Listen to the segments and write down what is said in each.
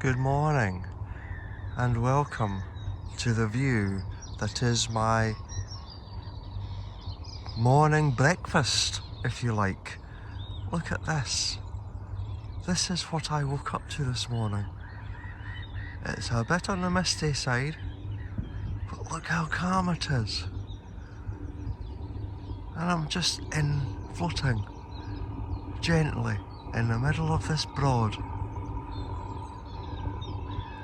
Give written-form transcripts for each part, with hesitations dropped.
Good morning and welcome to the view that is my morning breakfast, if you like. Look at this. This is what I woke up to this morning. It's a bit on the misty side, but look how calm it is. And I'm just floating gently in the middle of this broad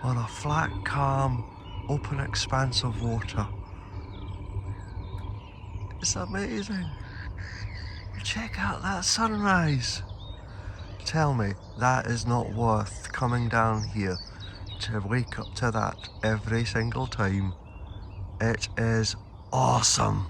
on a flat, calm, open expanse of water. It's amazing. Check out that sunrise. Tell me that is not worth coming down here to wake up to that every single time. It is awesome.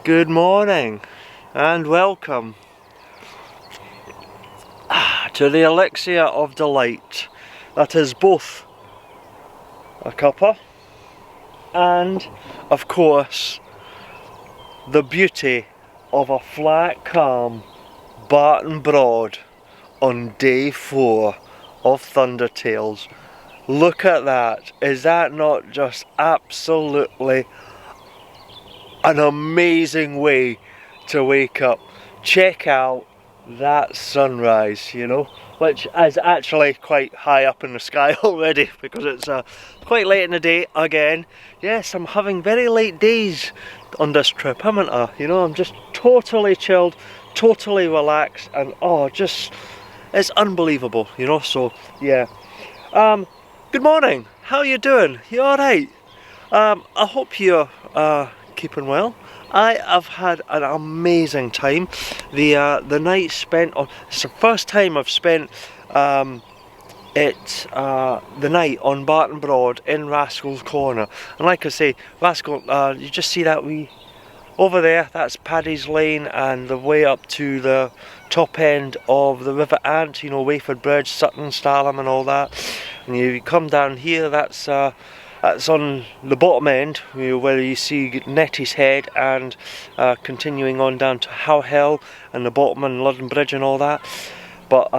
Good morning and welcome to the elixir of delight that is both a cuppa and, of course, the beauty of a flat, calm Barton Broad on day 4 of Thundertails. Look at that. Is that not just absolutely an amazing way to wake up? Check out that sunrise, you know, which is actually quite high up in the sky already because it's quite late in the day again. Yes, I'm having very late days on this trip, haven't I? You know, I'm just totally chilled, totally relaxed, and just, it's unbelievable, you know. So yeah, good morning, how you doing? You alright? I hope you're keeping well. I have had an amazing time. The night spent on, it's the first time I've spent the night on Barton Broad in Rascal's Corner. And like I say, Rascal, you just see that over there, that's Paddy's Lane, and the way up to the top end of the River Ant, you know, Wayford Bridge, Sutton, Stalham and all that. And you come down here, that's on the bottom end, you know, where you see Nettie's Head, and continuing on down to How Hill and the bottom and London Bridge and all that. But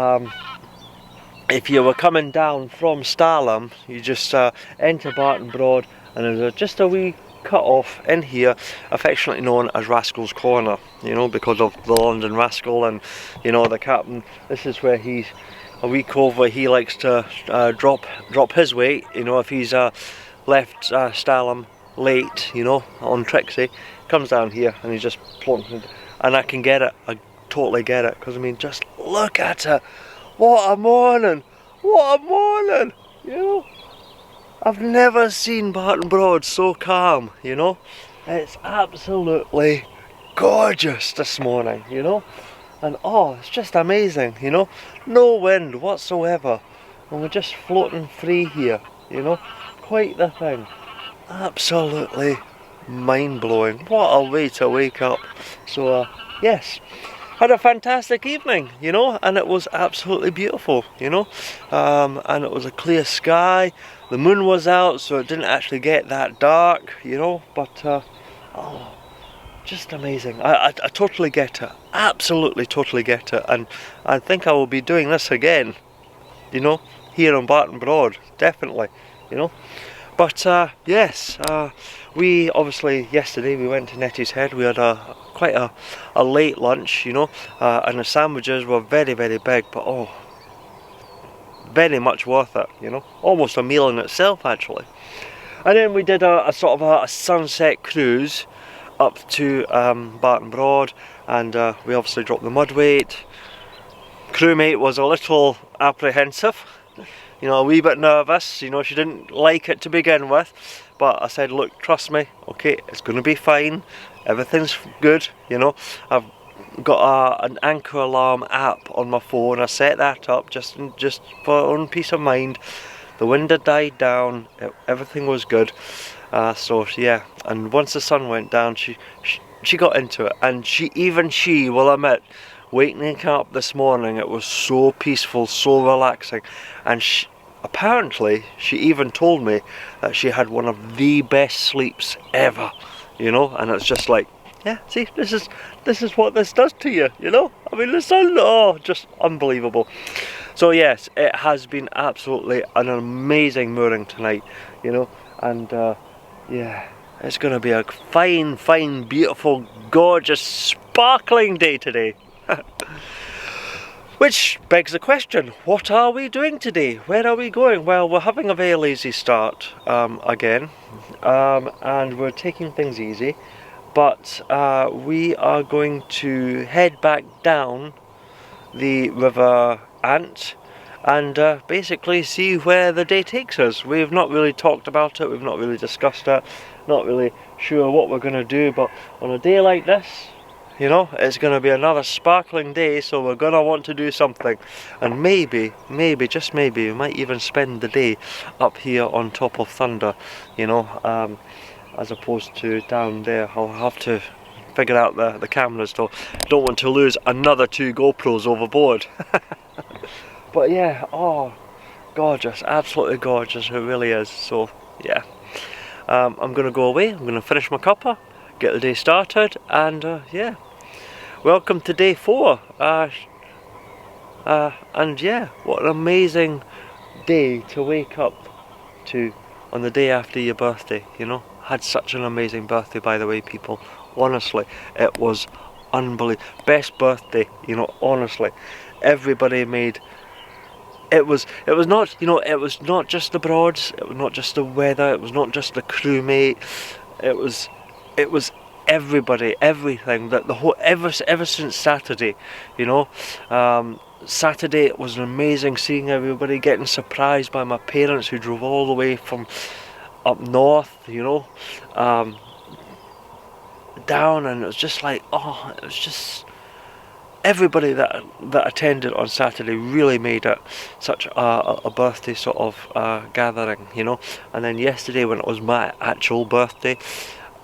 if you were coming down from Stalham, you just enter Barton Broad, and there's just a wee cut off in here, affectionately known as Rascal's Corner, you know, because of the London Rascal, and you know, the captain, this is where he's a wee cove where he likes to drop his weight, you know, if he's left Stalham late, you know, on Trixie, comes down here and he's just plonking, and I can get it, I totally get it, because I mean, just look at it, what a morning, you know. I've never seen Barton Broad so calm, you know. It's absolutely gorgeous this morning, you know. And it's just amazing, you know. No wind whatsoever. And we're just floating free here, you know. Quite the thing. Absolutely mind-blowing. What a way to wake up. So, yes. Had a fantastic evening, you know, and it was absolutely beautiful, you know, and it was a clear sky, the moon was out, so it didn't actually get that dark, you know, but just amazing. I totally get it, absolutely totally get it, and I think I will be doing this again, you know, here on Barton Broad, definitely, you know. But yes, we obviously yesterday we went to Nettie's Head. We had quite a late lunch, you know, and the sandwiches were very, very big, but oh, very much worth it, you know, almost a meal in itself actually. And then we did a sort of a sunset cruise up to Barton Broad, and we obviously dropped the mudweight. Crewmate was a little apprehensive, you know, a wee bit nervous, you know, she didn't like it to begin with, but I said, look, trust me, okay, it's going to be fine, everything's good, you know. I've got an anchor alarm app on my phone. I set that up just for our own peace of mind. The wind had died down, everything was good. So yeah, and once the sun went down, she got into it, and she will admit, waking up this morning, it was so peaceful, so relaxing, and apparently she even told me that she had one of the best sleeps ever, you know. And it's just like, yeah, see, this is what this does to you, you know. I mean, the sun, oh, just unbelievable. So yes, it has been absolutely an amazing mooring tonight, you know, and yeah, it's going to be a fine, beautiful, gorgeous, sparkling day today. Which begs the question, what are we doing today? Where are we going? Well, we're having a very lazy start again, and we're taking things easy, but we are going to head back down the River Ant and basically see where the day takes us. We've not really talked about it, we've not really discussed it, not really sure what we're going to do, but on a day like this, you know, it's going to be another sparkling day, so we're going to want to do something. And maybe, just maybe, we might even spend the day up here on top of Thunder, you know, as opposed to down there. I'll have to figure out the cameras though. Don't want to lose another 2 GoPros overboard. But yeah, oh, gorgeous, absolutely gorgeous, it really is. So yeah, I'm going to go away, I'm going to finish my cuppa, get the day started, and yeah, welcome to day 4. And yeah, what an amazing day to wake up to on the day after your birthday, you know. Had such an amazing birthday, by the way, people. Honestly, it was unbelievable. Best birthday, you know, honestly. Everybody made... It was not, you know, it was not just the Broads, it was not just the weather, it was not just the crewmate, it was everybody, everything, that the whole, ever since Saturday, you know. Saturday it was amazing seeing everybody, getting surprised by my parents who drove all the way from up north, you know, down, and it was just like, oh, it was just everybody that attended on Saturday really made it such a birthday sort of gathering, you know. And then yesterday, when it was my actual birthday,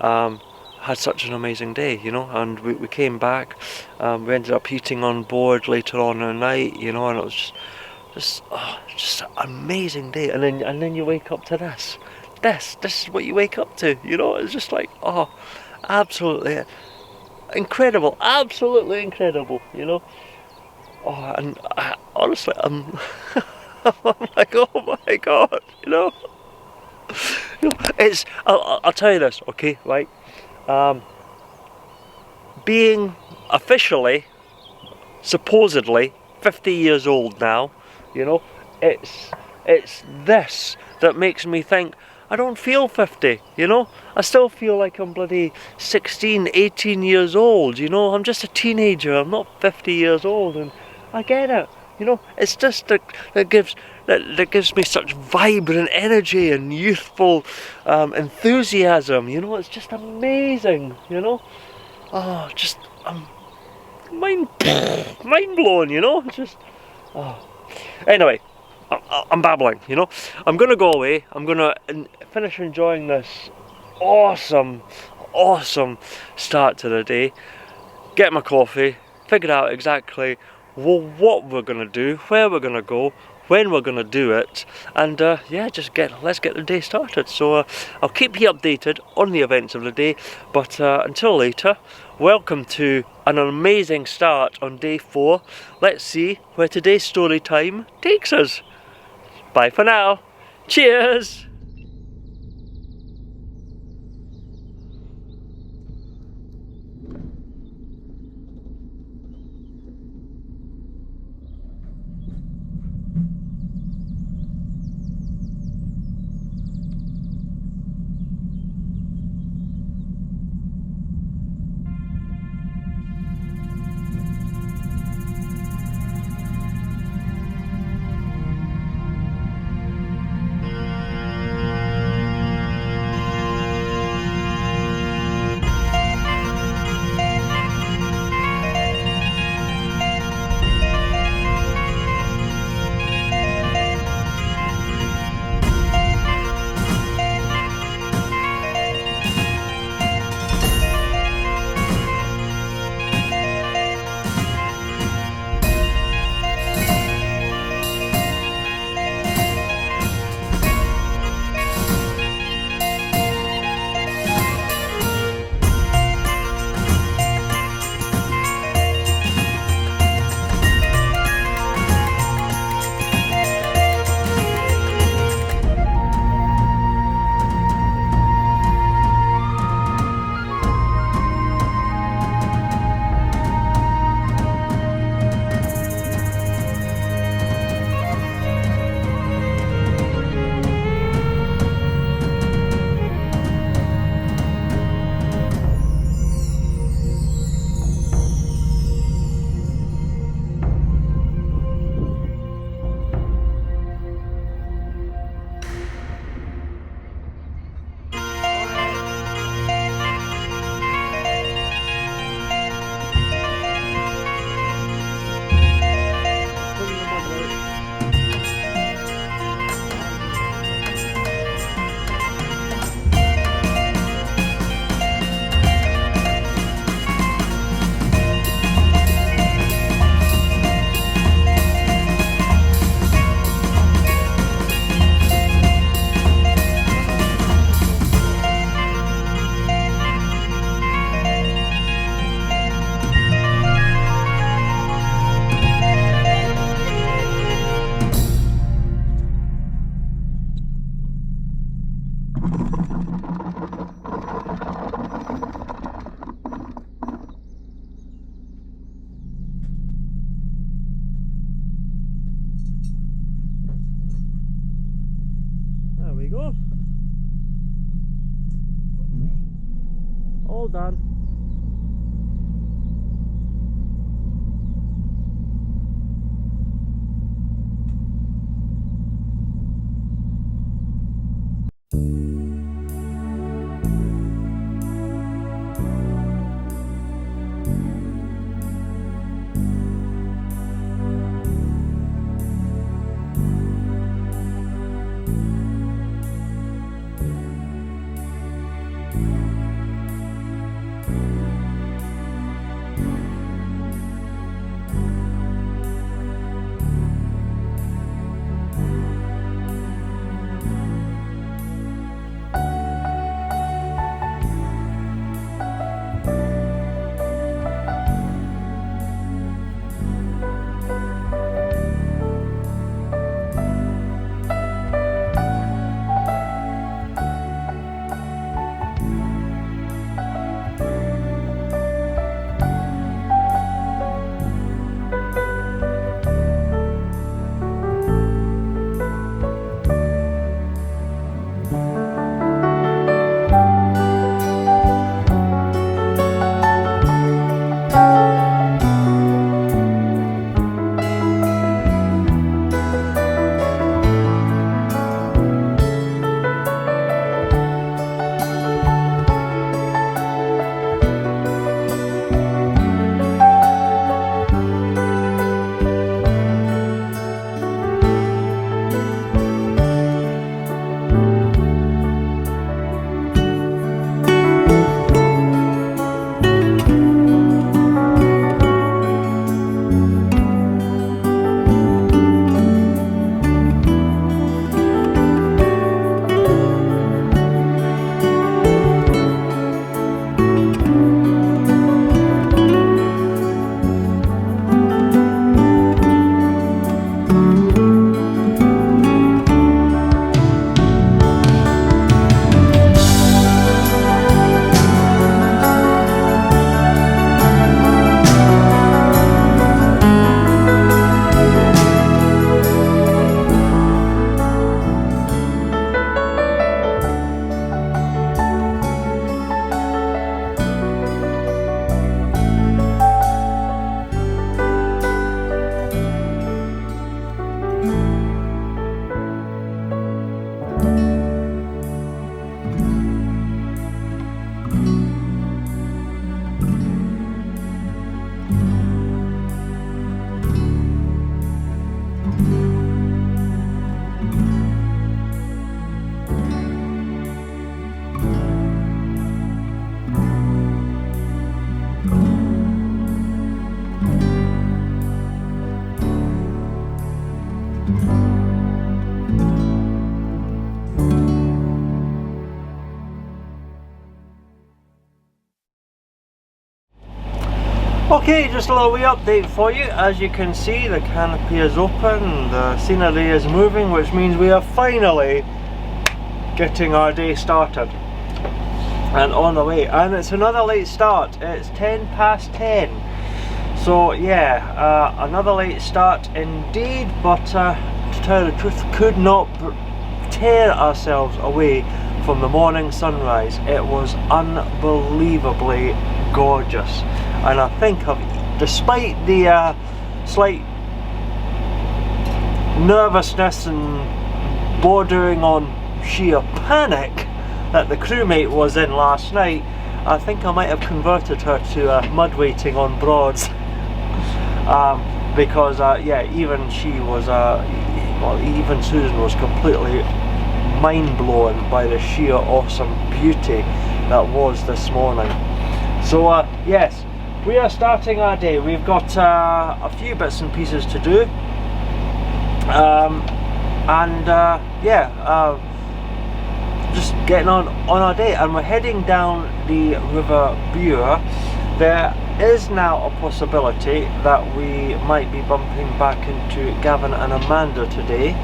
had such an amazing day, you know. And we came back, we ended up eating on board later on in the night, you know, and it was just an amazing day. And then you wake up to this is what you wake up to, you know. It's just like, oh, absolutely incredible, absolutely incredible, you know. Oh, and honestly, I'm like, oh my god, you know. It's, I'll tell you this, okay, right. Being officially, supposedly 50 years old now, you know, it's this that makes me think I don't feel 50, you know. I still feel like I'm bloody 16, 18 years old, you know. I'm just a teenager, I'm not 50 years old, and I get it, you know. It's just that gives me such vibrant energy and youthful enthusiasm, you know. It's just amazing, you know. Oh, just mind blown, you know. It's just, oh. Anyway, I'm babbling, you know. I'm gonna go away. I'm gonna finish enjoying this awesome start to the day. Get my coffee, figure out exactly what we're gonna do, where we're gonna go, when we're going to do it, and yeah, let's get the day started. So I'll keep you updated on the events of the day, but until later, welcome to an amazing start on day 4. Let's see where today's story time takes us. Bye for now. Cheers! There we go. All done. Okay, just a little wee update for you. As you can see, the canopy is open, the scenery is moving, which means we are finally getting our day started and on the way. And it's another late start. It's 10 past 10. So yeah, another late start indeed, but to tell you the truth, could not tear ourselves away from the morning sunrise. It was unbelievably gorgeous, and I think despite the slight nervousness and bordering on sheer panic that the crewmate was in last night, I think I might have converted her to mud weighting on Broads. Because yeah, even she was well, even Susan was completely mind blown by the sheer awesome beauty that was this morning. So yes, we are starting our day. We've got a few bits and pieces to do, and yeah, just getting on our day, and we're heading down the River Bure. There is now a possibility that we might be bumping back into Gavin and Amanda today,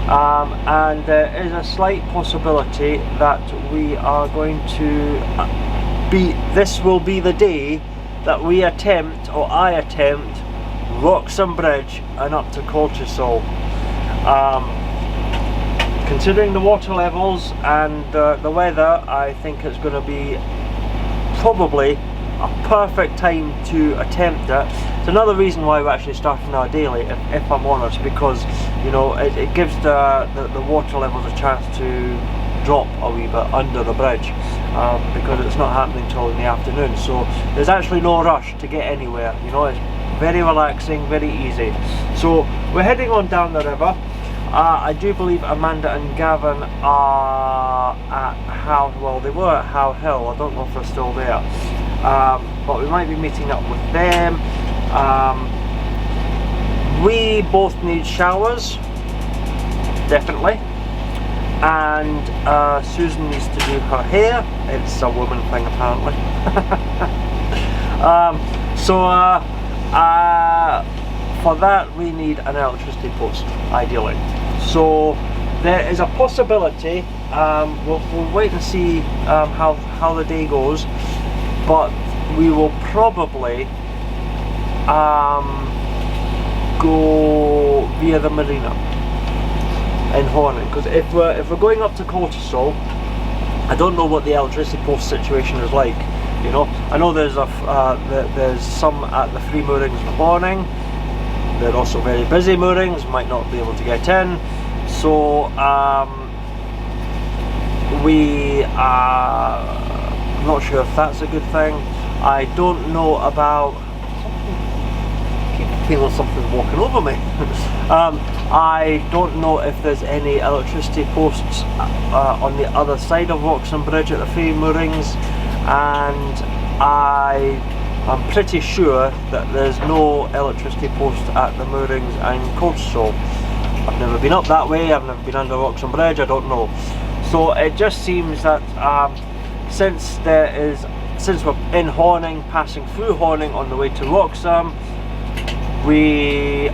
and there is a slight possibility that we are going to this will be the day that we attempt, or I attempt, Wroxham Bridge and up to Colchester. Considering the water levels and the weather, I think it's going to be probably a perfect time to attempt it. It's another reason why we're actually starting our daily, if I'm honest, because you know it gives the water levels a chance to drop a wee bit under the bridge, because it's not happening till in the afternoon, so there's actually no rush to get anywhere. You know, it's very relaxing, very easy. So we're heading on down the river. I do believe Amanda and Gavin are at How, well, they were at How Hill. I don't know if they're still there, but we might be meeting up with them. We both need showers, definitely, and Susan needs to do her hair. It's a woman thing apparently. For that we need an electricity post, ideally. So there is a possibility, we'll wait and see how the day goes, but we will probably go via the marina in Horning, because if we're going up to Colchester, I don't know what the electricity post situation is like. You know, I know there's there's some at the free moorings in Horning. They're also very busy moorings, might not be able to get in. So we are not sure if that's a good thing. I don't know about, I keep feeling something walking over me. I don't know if there's any electricity posts on the other side of Wroxham Bridge at the free moorings, and I'm pretty sure that there's no electricity post at the moorings in Colchester. I've never been up that way, I've never been under Wroxham Bridge, I don't know. So it just seems that since we're in Horning, passing through Horning on the way to Wroxham, we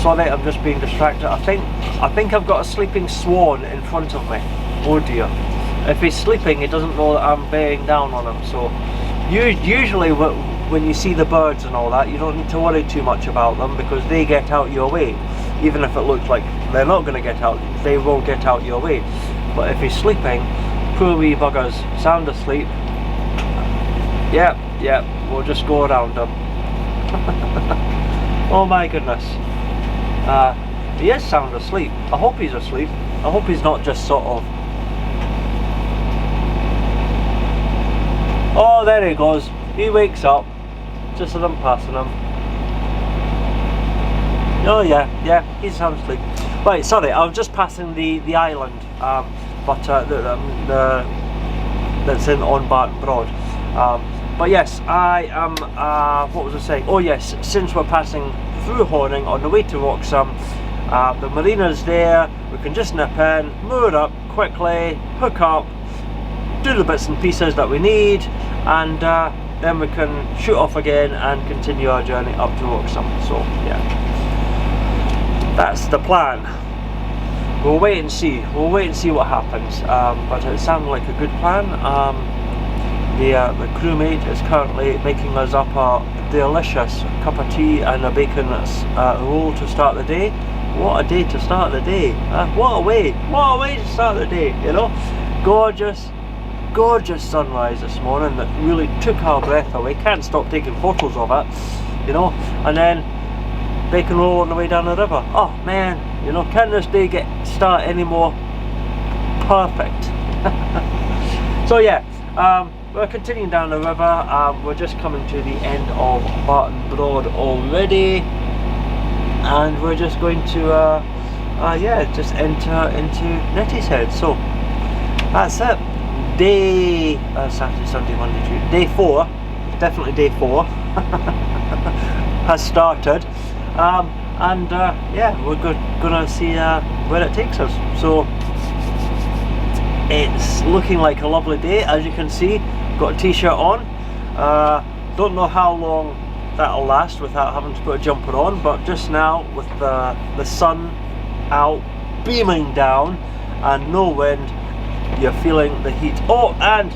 sorry, I'm just being distracted. I think I've got a sleeping swan in front of me. Oh dear. If he's sleeping, he doesn't know that I'm bearing down on him. So usually when you see the birds and all that, you don't need to worry too much about them, because they get out your way. Even if it looks like they're not going to get out, they will get out your way. But if he's sleeping, poor wee buggers, sound asleep. Yeah, we'll just go around him. Oh my goodness. He is sound asleep. I hope he's asleep. I hope he's not just sort of... Oh, there he goes. He wakes up just as I'm passing him. Oh yeah, he's sound asleep. Right, sorry, I was just passing the island, but that's on Barton Broad. But yes, I am. What was I saying? Oh yes, since we're passing through Horning on the way to Wroxham, the marina's there. We can just nip in, moor up quickly, hook up, do the bits and pieces that we need, and then we can shoot off again and continue our journey up to Wroxham. So yeah, that's the plan. We'll wait and see. We'll wait and see what happens. But it sounded like a good plan. The crewmate is currently making us up a delicious cup of tea and a bacon roll to start the day. What a day to start the day! What a way to start the day! You know, gorgeous sunrise this morning that really took our breath away. Can't stop taking photos of it, you know. And then bacon roll on the way down the river. Oh man, you know, can this day start any more perfect? So yeah, we're continuing down the river. We're just coming to the end of Barton Broad already, and we're just going to yeah, just enter into Nettyshead. So that's it. Day Saturday, Sunday, Monday, Tuesday. Day 4, definitely day 4 has started, and yeah, we're gonna see where it takes us. So it's looking like a lovely day, as you can see. Got a t-shirt on. Don't know how long that'll last without having to put a jumper on, but just now with the sun out beaming down and no wind, you're feeling the heat. Oh, and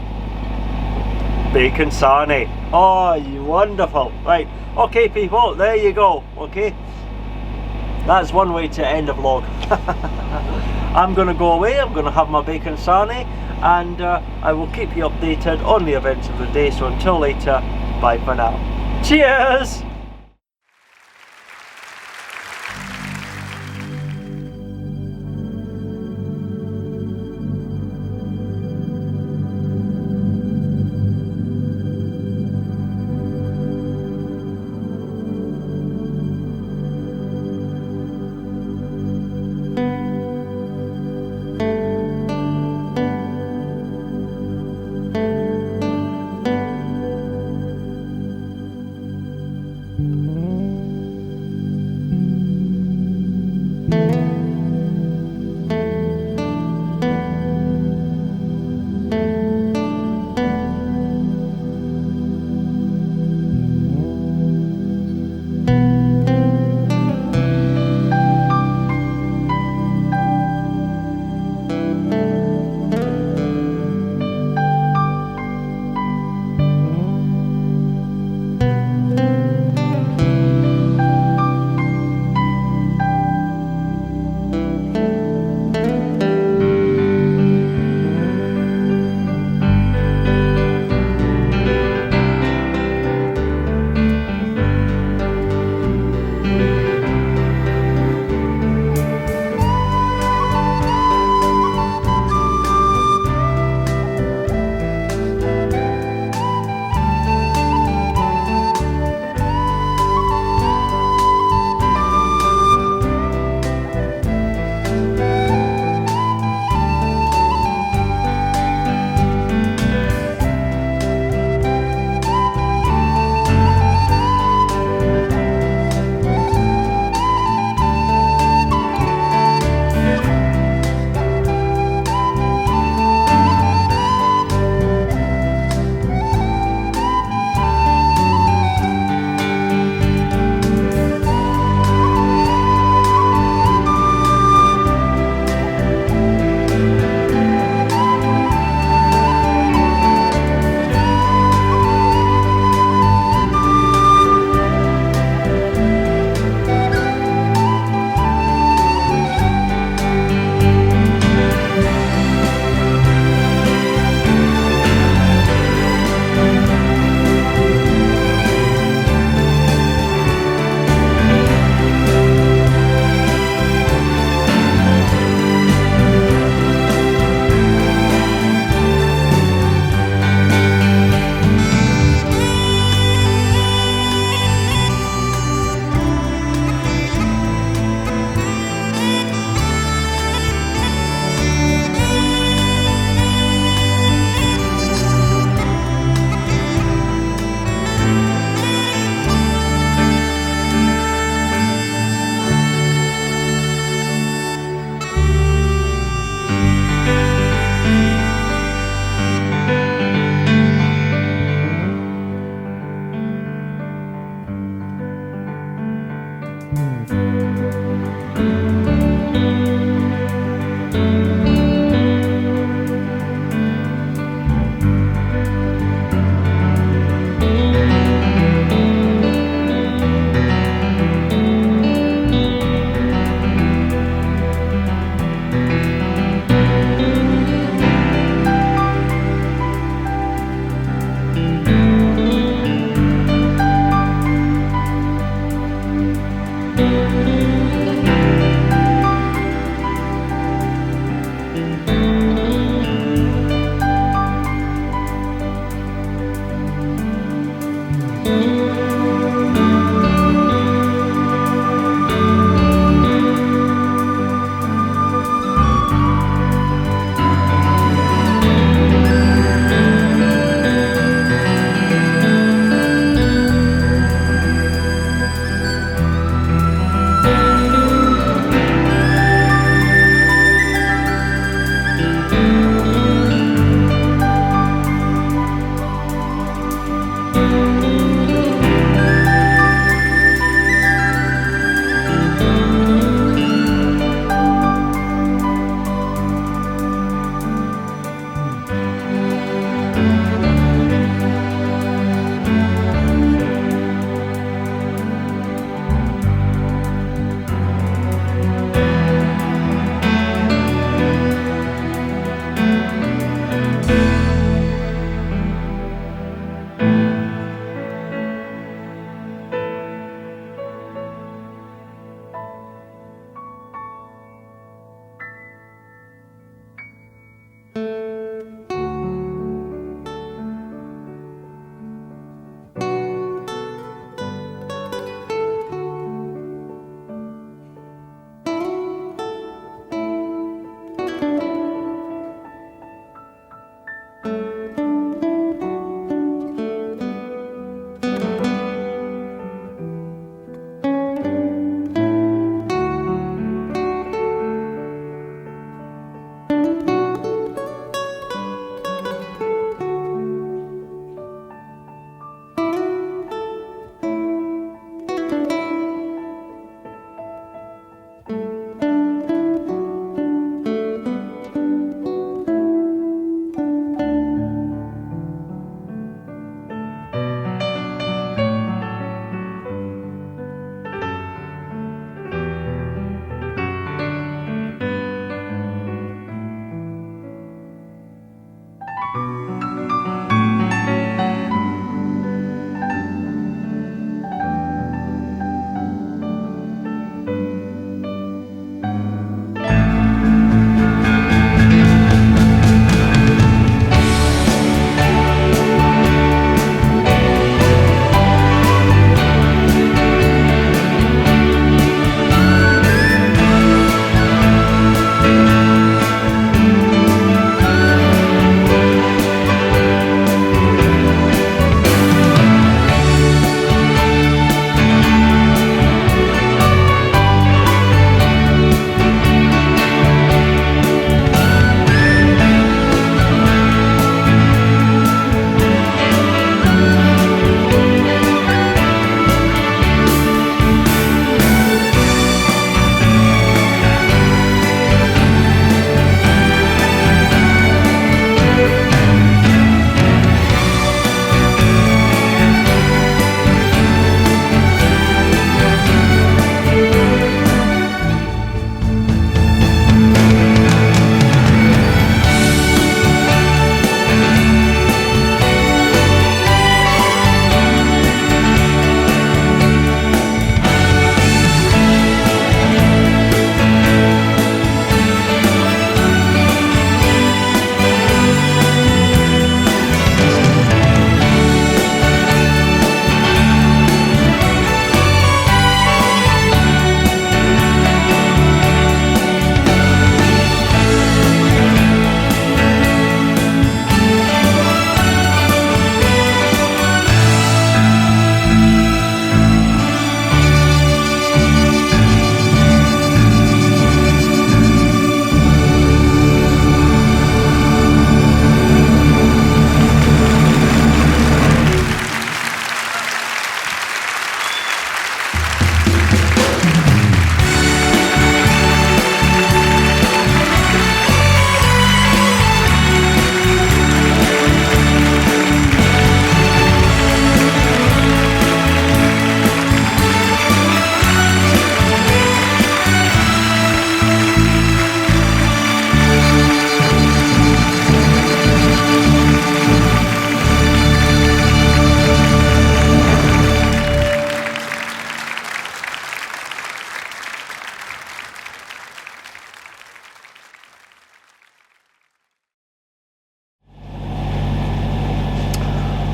bacon sarnie. Oh, you wonderful. Right, okay people, there you go. Okay, that's one way to end a vlog. I'm gonna go away, I'm gonna have my bacon sarnie, and I will keep you updated on the events of the day. So until later, bye for now. Cheers!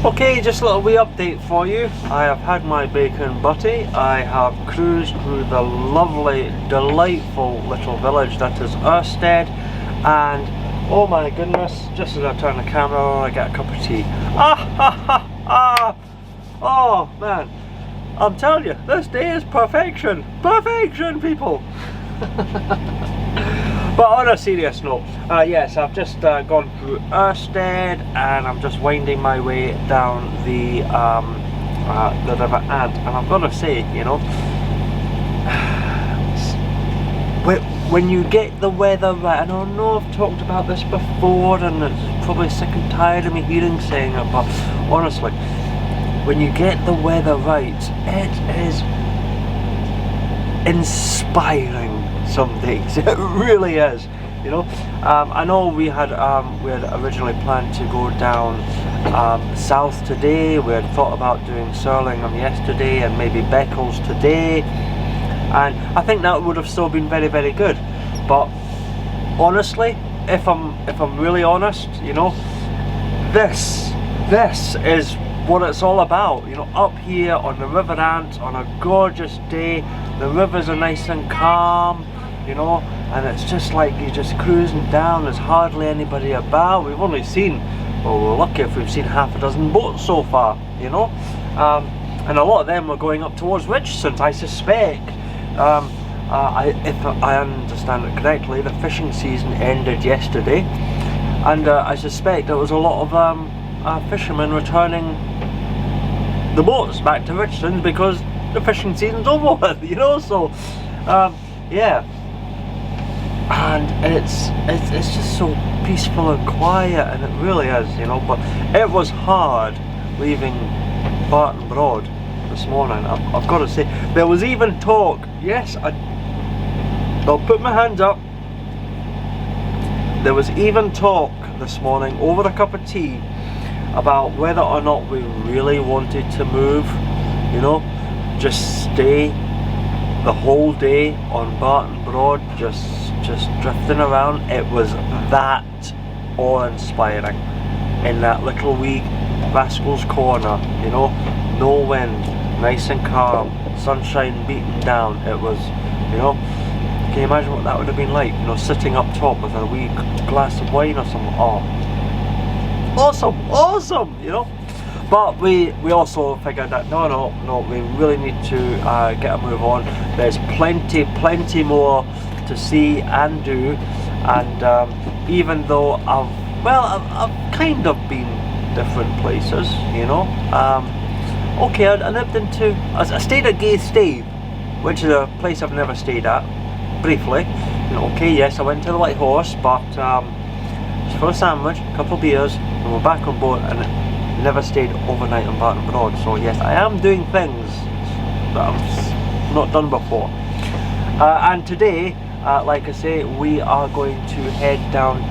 Okay, just a little wee update for you. I have had my bacon butty. I have cruised through the lovely, delightful little village that is Ørsted, and oh my goodness, just as I turn the camera on, I get a cup of tea. Oh man, I'm telling you, this day is perfection. Perfection, people. But on a serious note, yes, I've just gone through Ørsted, and I'm just winding my way down the River Ant, and I've got to say, you know, when you get the weather right, and I know I've talked about this before, and it's probably sick and tired of me hearing saying it, but honestly, when you get the weather right, it is inspiring some days. It really is, you know. I know we had originally planned to go down south today. We had thought about doing Surlingham yesterday and maybe Beccles today, and I think that would have still been very, very good. But honestly, if I'm really honest, you know, this is what it's all about, you know. Up here on the River Ant on a gorgeous day, the rivers are nice and calm, you know, and it's just like you're just cruising down. There's hardly anybody about. We've only seen, well, we're lucky if we've seen half a dozen boats so far, you know, and a lot of them were going up towards Richmond. I suspect, if I understand it correctly, the fishing season ended yesterday, and I suspect there was a lot of fishermen returning the boats back to Richmond because the fishing season's over with, you know. So yeah, and it's just so peaceful and quiet, and it really is, you know. But it was hard leaving Barton Broad this morning. I've got to say, there was even talk, yes, I'll put my hands up, there was even talk this morning over a cup of tea about whether or not we really wanted to move, you know, just stay the whole day on Barton Broad, just drifting around. It was that awe-inspiring in that little wee Rascals Corner, you know, no wind, nice and calm, sunshine beating down. It was, you know, can you imagine what that would have been like, you know, sitting up top with a wee glass of wine or something? Oh, awesome, you know. But we also figured that no, we really need to get a move on. There's plenty more to see and do, and even though I've kind of been different places, you know. Okay, I lived I stayed at Gay Stave, which is a place I've never stayed at, briefly. You know, okay, yes, I went to the White Horse, but just for a sandwich, a couple of beers, and we're back on board, and never stayed overnight on Barton Broad. So yes, I am doing things that I've not done before. And today, like I say, we are going to head down.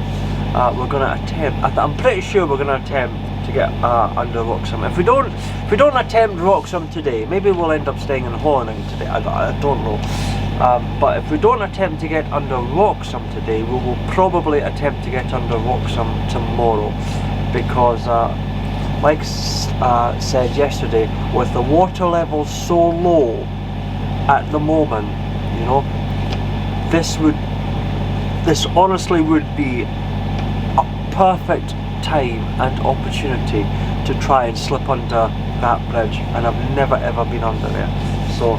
We're going to attempt. I'm pretty sure we're going to attempt to get under Wroxham. If we don't attempt Wroxham today, maybe we'll end up staying in Horning today. I don't know. But if we don't attempt to get under Wroxham today, we will probably attempt to get under Wroxham tomorrow, because like said yesterday, with the water level so low at the moment, you know, this honestly would be a perfect time and opportunity to try and slip under that bridge, and I've never ever been under there. So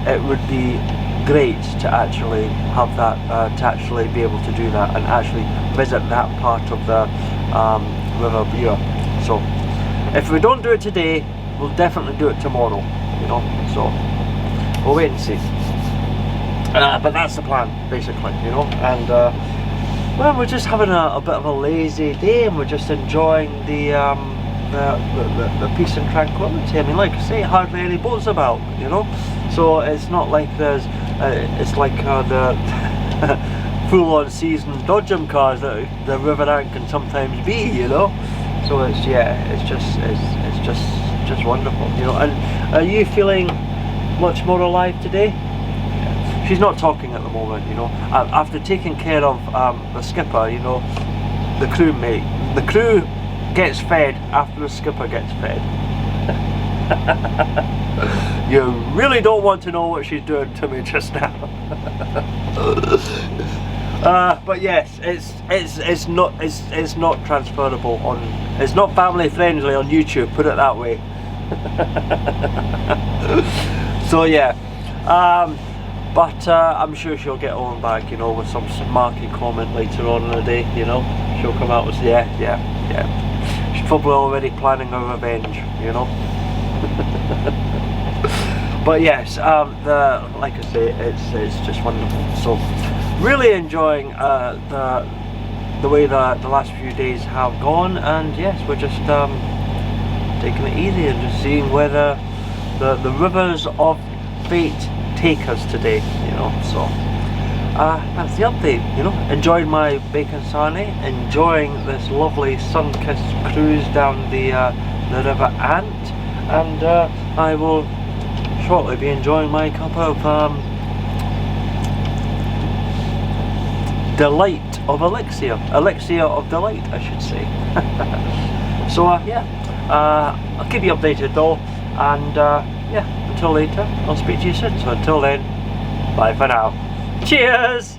it would be great to actually have that, to actually be able to do that and actually visit that part of the River Bure. So if we don't do it today, we'll definitely do it tomorrow, you know. So we'll wait and see. But that's the plan, basically, you know. And well, we're just having a bit of a lazy day, and we're just enjoying the peace and tranquility. I mean, like I say, hardly any boats about, you know. So it's not like there's, it's like the full-on season dodgem cars that the River Ant can sometimes be, you know. So it's, yeah, it's just wonderful, you know. And are you feeling much more alive today? Yeah. She's not talking at the moment, you know. After taking care of the skipper, you know, the crew gets fed after the skipper gets fed. You really don't want to know what she's doing to me just now. But yes, it's not transferable on. It's not family friendly on YouTube. Put it that way. So yeah, but I'm sure she'll get on back, you know, with some snarky comment later on in the day. You know, she'll come out with yeah. She's probably already planning her revenge, you know. But yes, like I say, it's just wonderful. So really enjoying the way that the last few days have gone, and yes, we're just taking it easy and just seeing where the rivers of fate take us today, you know. So that's the update, you know. Enjoyed my bacon sarnie, enjoying this lovely sun-kissed cruise down the River Ant, and I will shortly be enjoying my cup of delight of elixir of delight, I should say. So yeah, I'll keep you updated though, and yeah, until later, I'll speak to you soon. So until then, bye for now. Cheers!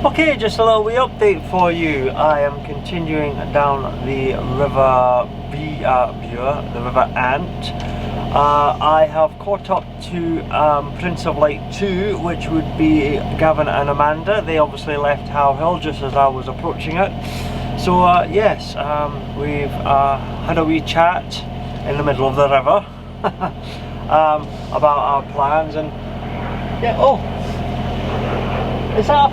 Okay, just a little wee update for you. I am continuing down the River the River Ant. I have caught up to Prince of Light 2, which would be Gavin and Amanda. They obviously left How Hill just as I was approaching it. So yes, we've had a wee chat in the middle of the river about our plans, and yeah, oh, is that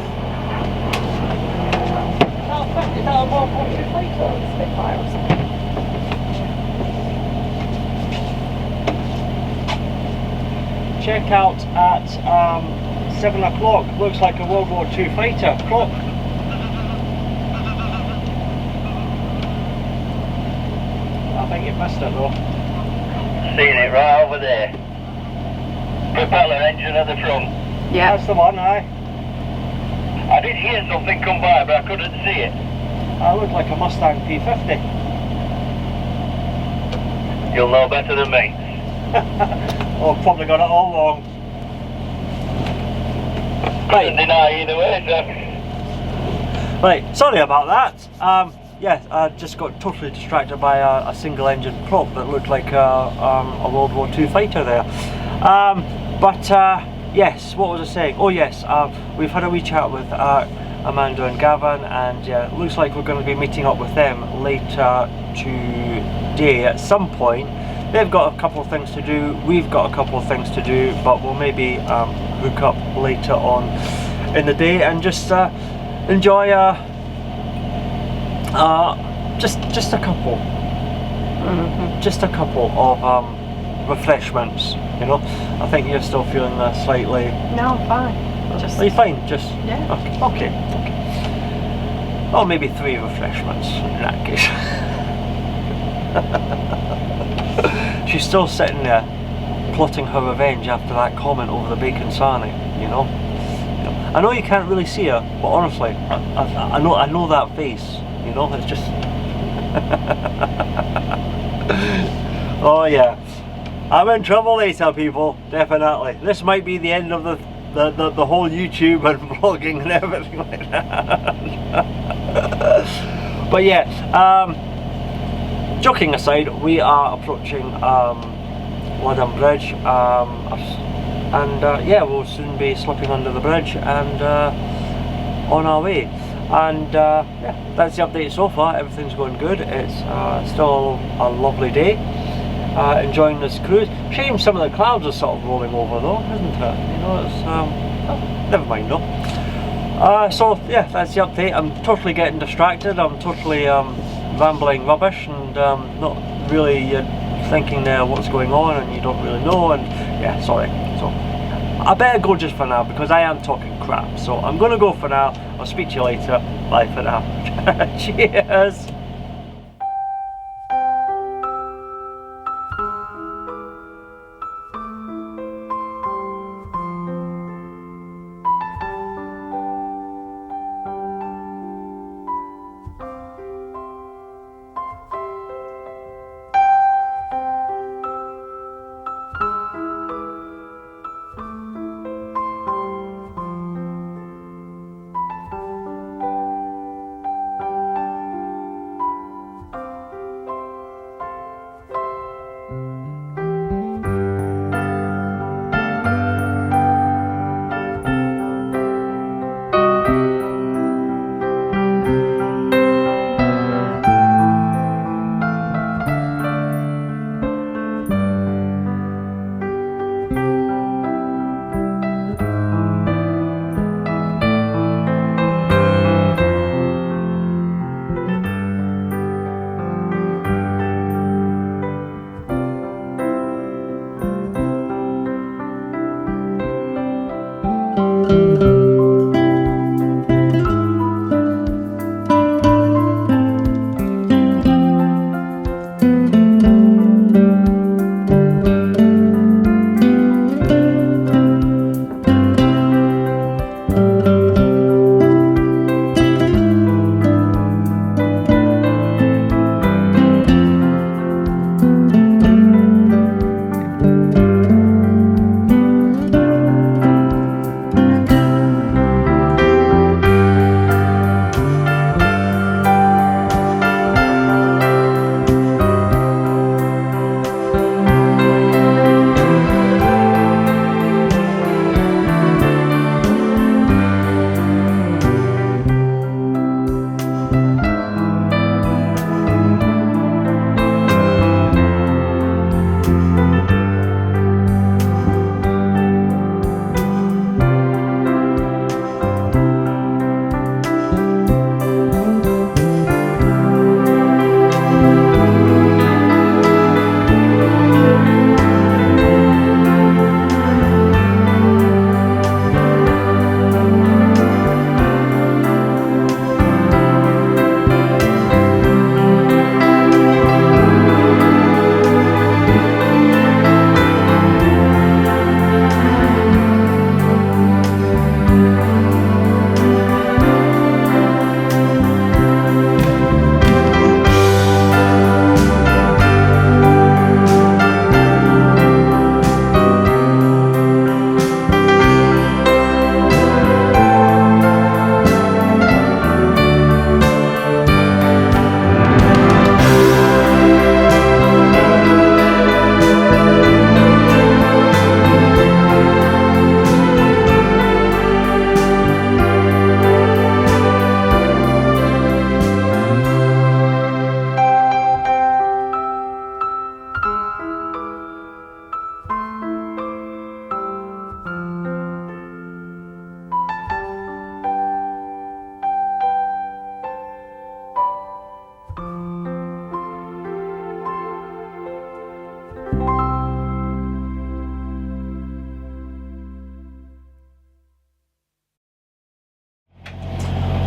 a World War II fighter? Spitfire or something? Check out at 7 o'clock. Looks like a World War II fighter. Clock. I think you've missed it though. Seen it right over there. Propeller engine at the front. Yeah, that's the one, aye. I did hear something come by, but I couldn't see it. That looked like a Mustang P50. You'll know better than me. Oh, I've probably got it all wrong. Couldn't deny either way, so. Right, sorry about that. Yeah, I just got totally distracted by a single engine prop that looked like a World War II fighter there. Yes, what was I saying? Oh yes, we've had a wee chat with Amanda and Gavin, and yeah, it looks like we're going to be meeting up with them later today at some point. They've got a couple of things to do, we've got a couple of things to do, but we'll maybe hook up later on in the day and just enjoy just a couple, just a couple of refreshments. You know, I think you're still feeling slightly. No, I'm fine. Are you fine? Just yeah. Okay. Or maybe 3 refreshments in that case. She's still sitting there plotting her revenge after that comment over the bacon sarnie, you know. I know you can't really see her, but honestly, I know that face, you know. It's just oh yeah, I'm in trouble later, people, definitely. This might be the end of the whole YouTube and vlogging and everything like that. But yeah, joking aside, we are approaching London Bridge, and yeah, we'll soon be slipping under the bridge and on our way. And yeah, that's the update so far. Everything's going good. It's still a lovely day. Enjoying this cruise. Shame some of the clouds are sort of rolling over though, isn't it? You know, it's oh, never mind though. So yeah, that's the update. I'm totally getting distracted. I'm totally rambling rubbish and not really thinking what's going on, and you don't really know, and yeah, sorry. So I better go just for now because I am talking crap. So I'm gonna go for now. I'll speak to you later. Bye for now. Cheers.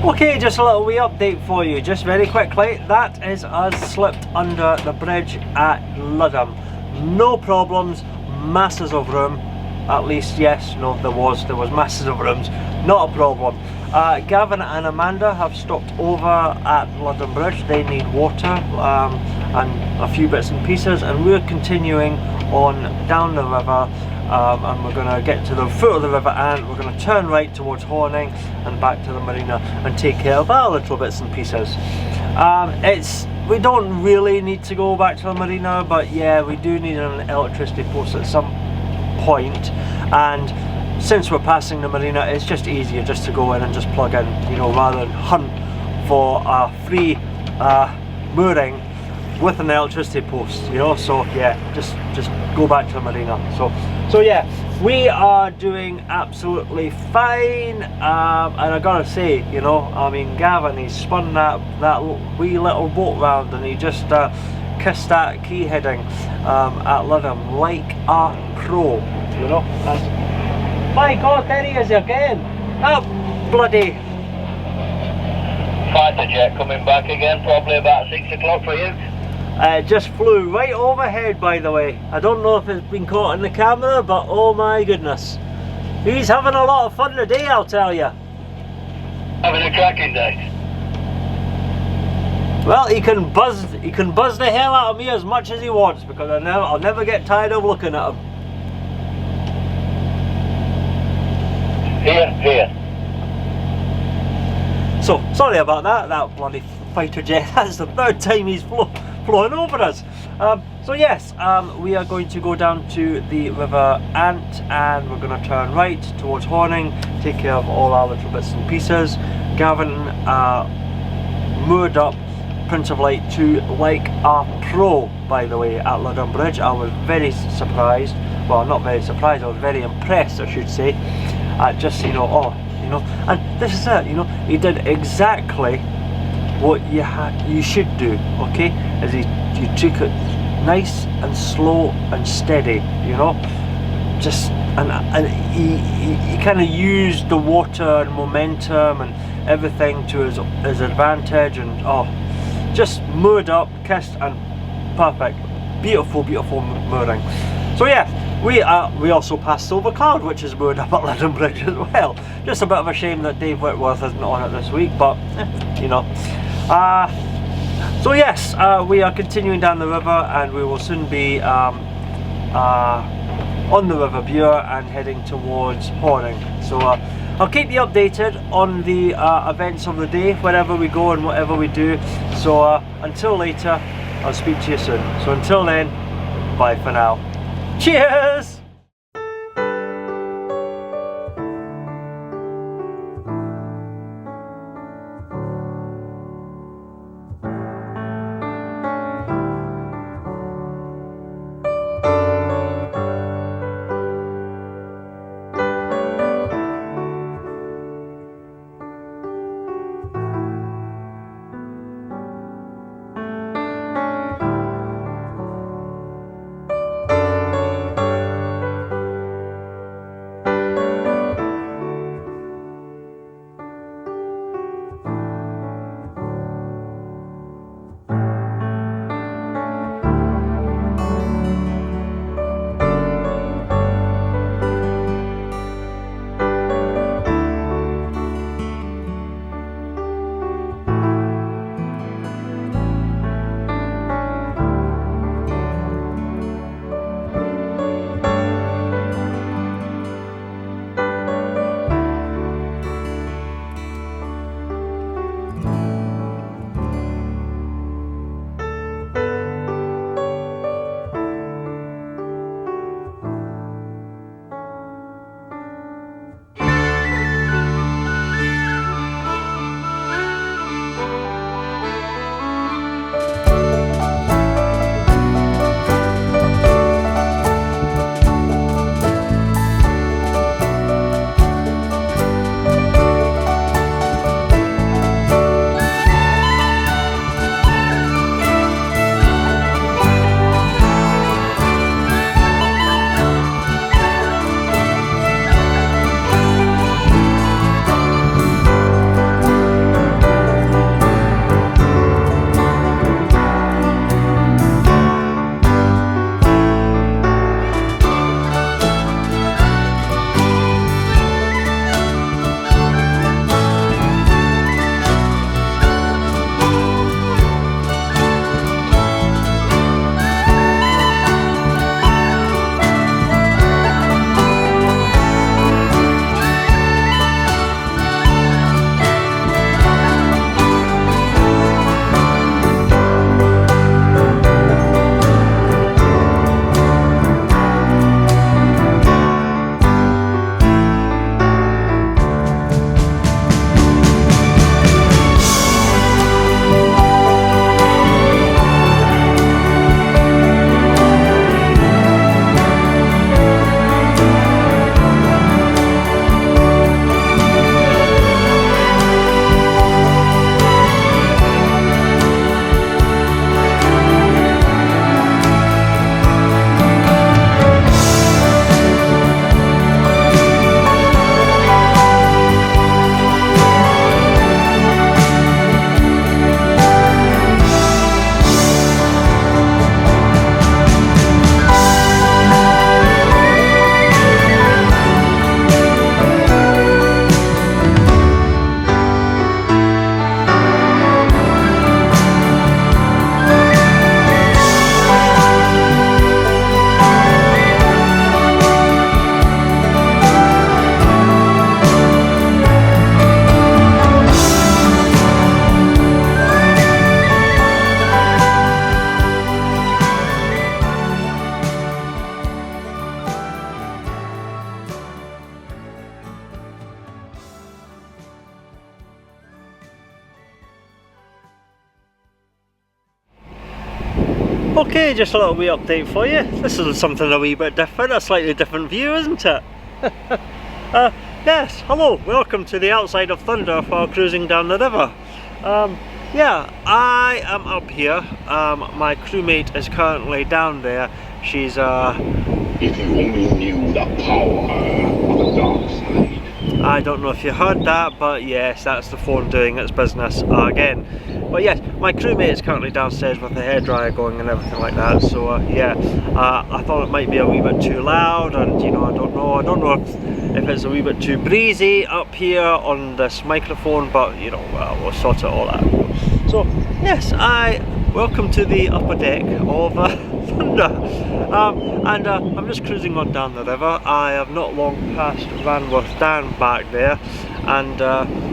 Okay, just a little wee update for you, just very quickly. That is us slipped under the bridge at Ludham. No problems, masses of room. At least, yes, no, there was masses of rooms, not a problem. Gavin and Amanda have stopped over at London Bridge. They need water and a few bits and pieces, and we're continuing on down the river, and we're going to get to the foot of the river and we're going to turn right towards Horning and back to the marina and take care of our little bits and pieces. We don't really need to go back to the marina, but yeah, we do need an electricity post at some point, and since we're passing the marina, it's just easier just to go in and just plug in, you know, rather than hunt for a free mooring with an electricity post, you know. So yeah, just go back to the marina. So yeah, we are doing absolutely fine, and I gotta say, you know, I mean, Gavin, he's spun that wee little boat round, and he just kissed that key heading at Ludham like a pro, you know. And my God, there he is again. That bloody Fighter jet coming back again, probably about 6 o'clock for you. it just flew right overhead, by the way. I don't know if it's been caught in the camera, but oh my goodness, he's having a lot of fun today, I'll tell you. Having a cracking day. Well, he can buzz the hell out of me as much as he wants, because I'll never get tired of looking at him. Here. So sorry about that bloody fighter jet. That's the third time he's flown over us. So yes, we are going to go down to the River Ant, and we're going to turn right towards Horning, take care of all our little bits and pieces. Gavin moored up Prince of Light 2 like a pro, by the way, at Ludham Bridge. I was very surprised, well, not very surprised, I was very impressed, I should say, at just, you know, and this is it, you know, he did exactly what you should do, okay, is you took it nice and slow and steady, you know, just, and he kind of used the water and momentum and everything to his advantage, and just moored up, kissed, and perfect, beautiful mooring. So yeah, we also passed Silver Cloud, which is moored up at London Bridge as well. Just a bit of a shame that Dave Whitworth isn't on it this week, but you know. So yes, we are continuing down the river, and we will soon be on the River Bure and heading towards Horning. So I'll keep you updated on the events of the day, wherever we go and whatever we do. So until later, I'll speak to you soon. So until then, bye for now. Cheers! Okay, just a little wee update for you. This is something a wee bit different, a slightly different view, isn't it? Yes, hello, welcome to the outside of Thunder while cruising down the river. Yeah, I am up here. My crewmate is currently down there. She's If you only knew the power of the dark side. I don't know if you heard that, but yes, that's the phone doing its business again. But yes, my crewmate is currently downstairs with the hairdryer going and everything like that. So yeah, I thought it might be a wee bit too loud, and you know, I don't know if it's a wee bit too breezy up here on this microphone, but you know, we'll sort it all out. So yes, welcome to the upper deck of Thunder. I'm just cruising on down the river. I have not long passed Ranworth down back there, and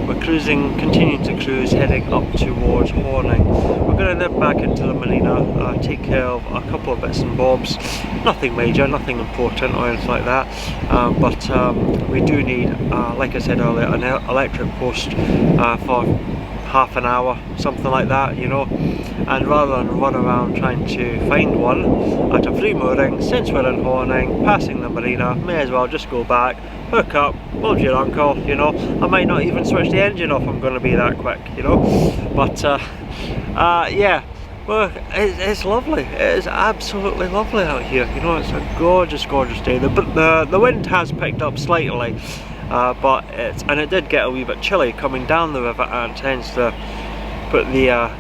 we're continuing to cruise, heading up towards Horning. We're going to nip back into the marina, take care of a couple of bits and bobs, nothing major, nothing important or anything like that, but we do need, like I said earlier, an electric post for half an hour, something like that, you know, and rather than run around trying to find one at a free mooring, since we're in Horning, passing the marina, may as well just go back, hook up, love your uncle, you know. I might not even switch the engine off, I'm going to be that quick, you know, but yeah, well, it's lovely. It is absolutely lovely out here, you know. It's a gorgeous, gorgeous day. The wind has picked up slightly, but it did get a wee bit chilly coming down the river, and tends to put the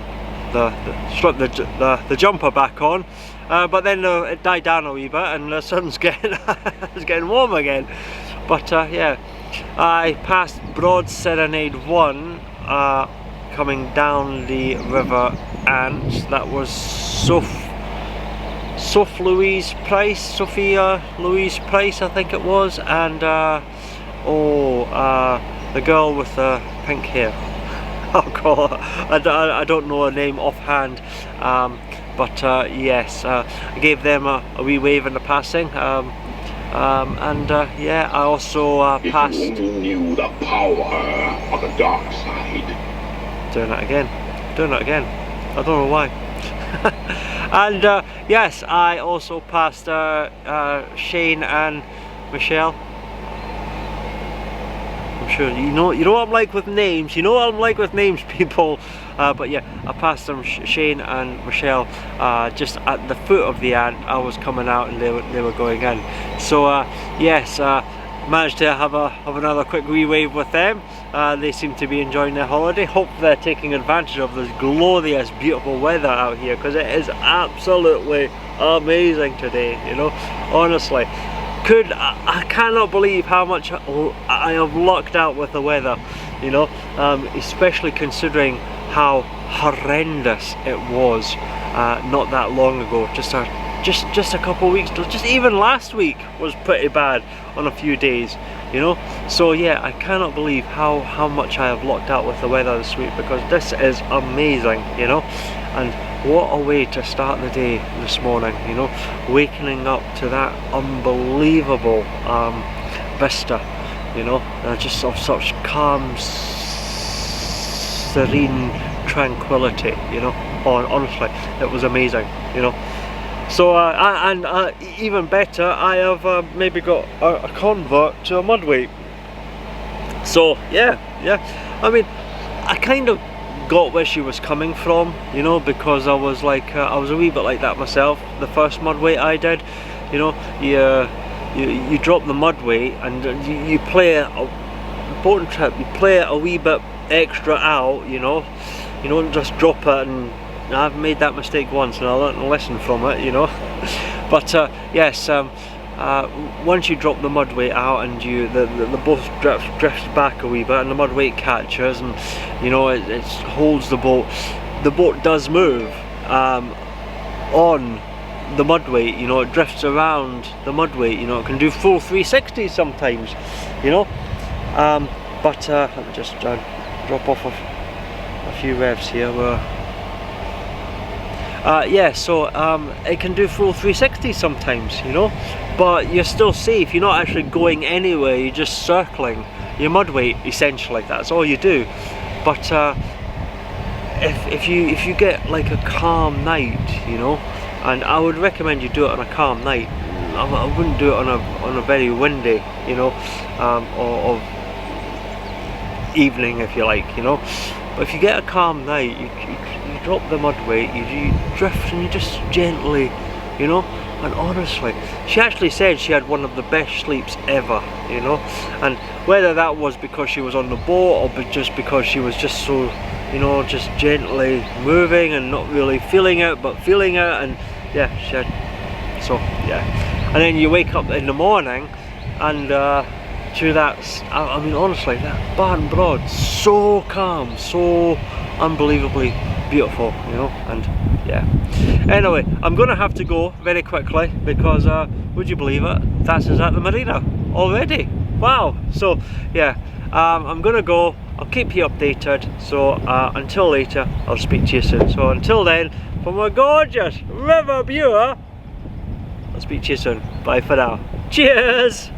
jumper back on, but then it died down a wee bit, and the sun's getting it's getting warm again. But yeah, I passed Broad Serenade 1 coming down the river, and that was Sophia Louise Price, I think it was, and the girl with the pink hair. I'll call her. I don't know her name offhand, but yes, I gave them a wee wave in the passing, and yeah, I also passed. If you only knew the power of the dark side. Doing it again. I don't know why. And yes, I also passed Shane and Michelle. I'm sure you know what I'm like with names. You know what I'm like with names, people. But yeah, I passed them, Shane and Michelle, just at the foot of the ant. I was coming out and they were going in. So yes, managed to have another quick wee wave with them. They seem to be enjoying their holiday. Hope they're taking advantage of this glorious, beautiful weather out here, because it is absolutely amazing today, you know, honestly. I cannot believe how much I have lucked out with the weather, you know, especially considering how horrendous it was not that long ago. Just a couple of weeks, just even last week was pretty bad on a few days, you know. So yeah, I cannot believe how much I have lucked out with the weather this week, because this is amazing, you know. And what a way to start the day this morning, you know, waking up to that unbelievable vista, you know, just of such calm, serene tranquility, you know. Honestly, it was amazing, you know. So and even better, I have maybe got a convert to a mudweight. So yeah, I mean, I kind of got where she was coming from, you know, because I was like, I was a wee bit like that myself. The first mudweight I did, you know, you drop the mudweight and you play a boating trip, you play it a wee bit extra out, you know. You don't just drop it, and I've made that mistake once and I learned a lesson from it, you know. But yes, once you drop the mudweight out and the boat drifts back a wee bit, and the mudweight catches, and you know, it holds the boat. The boat does move on the mudweight, you know. It drifts around the mudweight, you know. It can do full 360s sometimes, you know. But let me just drop off a few revs here. Yeah, so it can do full 360 sometimes, you know, but you're still safe. You're not actually going anywhere, you're just circling your mudweight, essentially. That's all you do. But if you get like a calm night, you know, and I would recommend you do it on a calm night. I wouldn't do it on a very windy, you know, or evening, if you like, you know. But if you get a calm night, you drop the mud weight, you drift, and you just gently, you know. And honestly, she actually said she had one of the best sleeps ever, you know. And whether that was because she was on the boat or just because she was just so, you know, just gently moving and not really feeling it, but feeling it, and yeah, she had, so yeah. And then you wake up in the morning and to that, I mean, honestly, that Barton Broad, so calm, so unbelievably beautiful, you know. And yeah, anyway, I'm gonna have to go very quickly because would you believe it, that's us at the marina already. Wow. So yeah, I'm gonna go. I'll keep you updated, so until later, I'll speak to you soon. So until then, from a gorgeous river view, I'll speak to you soon. Bye for now. Cheers.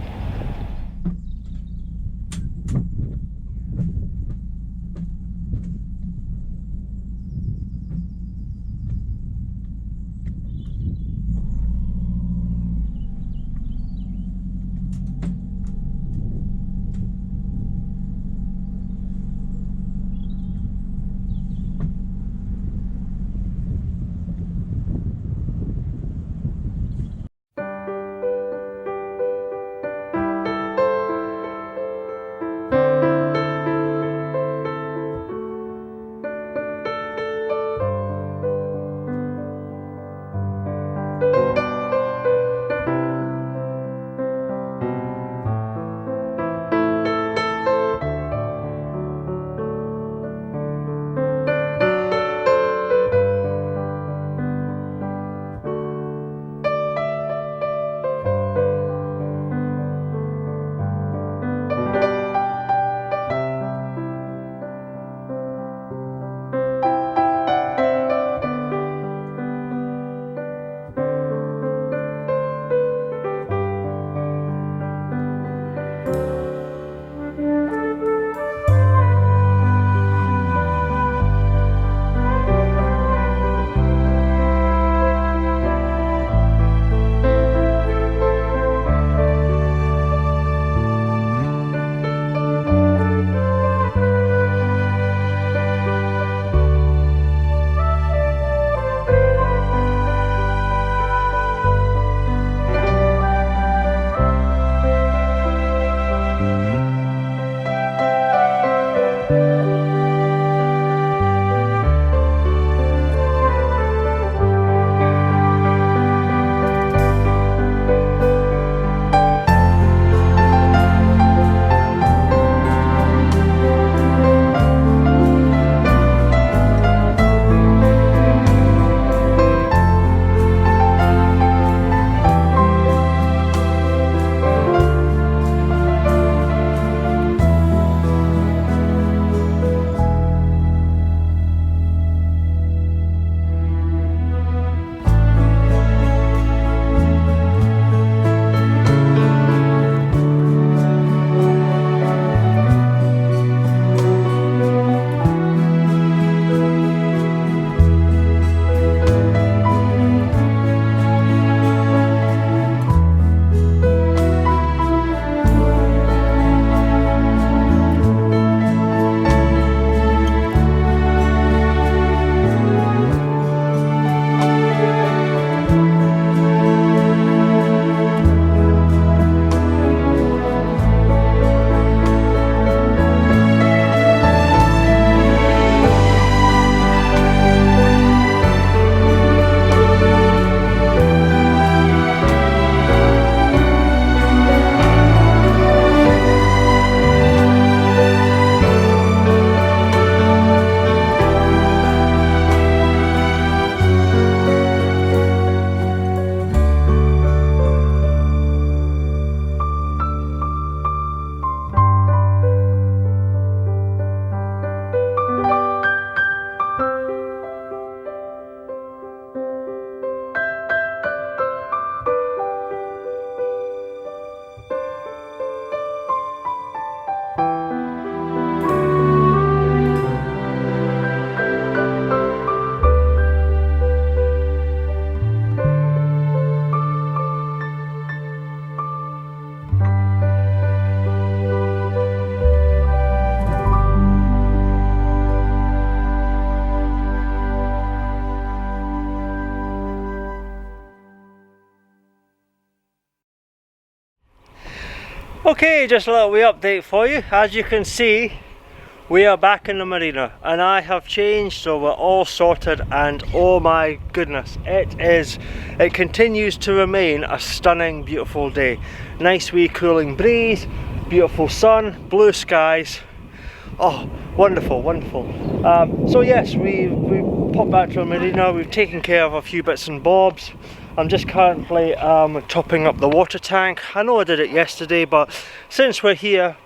Okay, just a little wee update for you. As you can see, we are back in the marina and I have changed, so we're all sorted, and oh my goodness, it continues to remain a stunning, beautiful day. Nice wee cooling breeze, beautiful sun, blue skies. Oh, wonderful, wonderful. So yes, we popped back to the marina, we've taken care of a few bits and bobs. I'm just currently topping up the water tank. I know I did it yesterday, but since we're here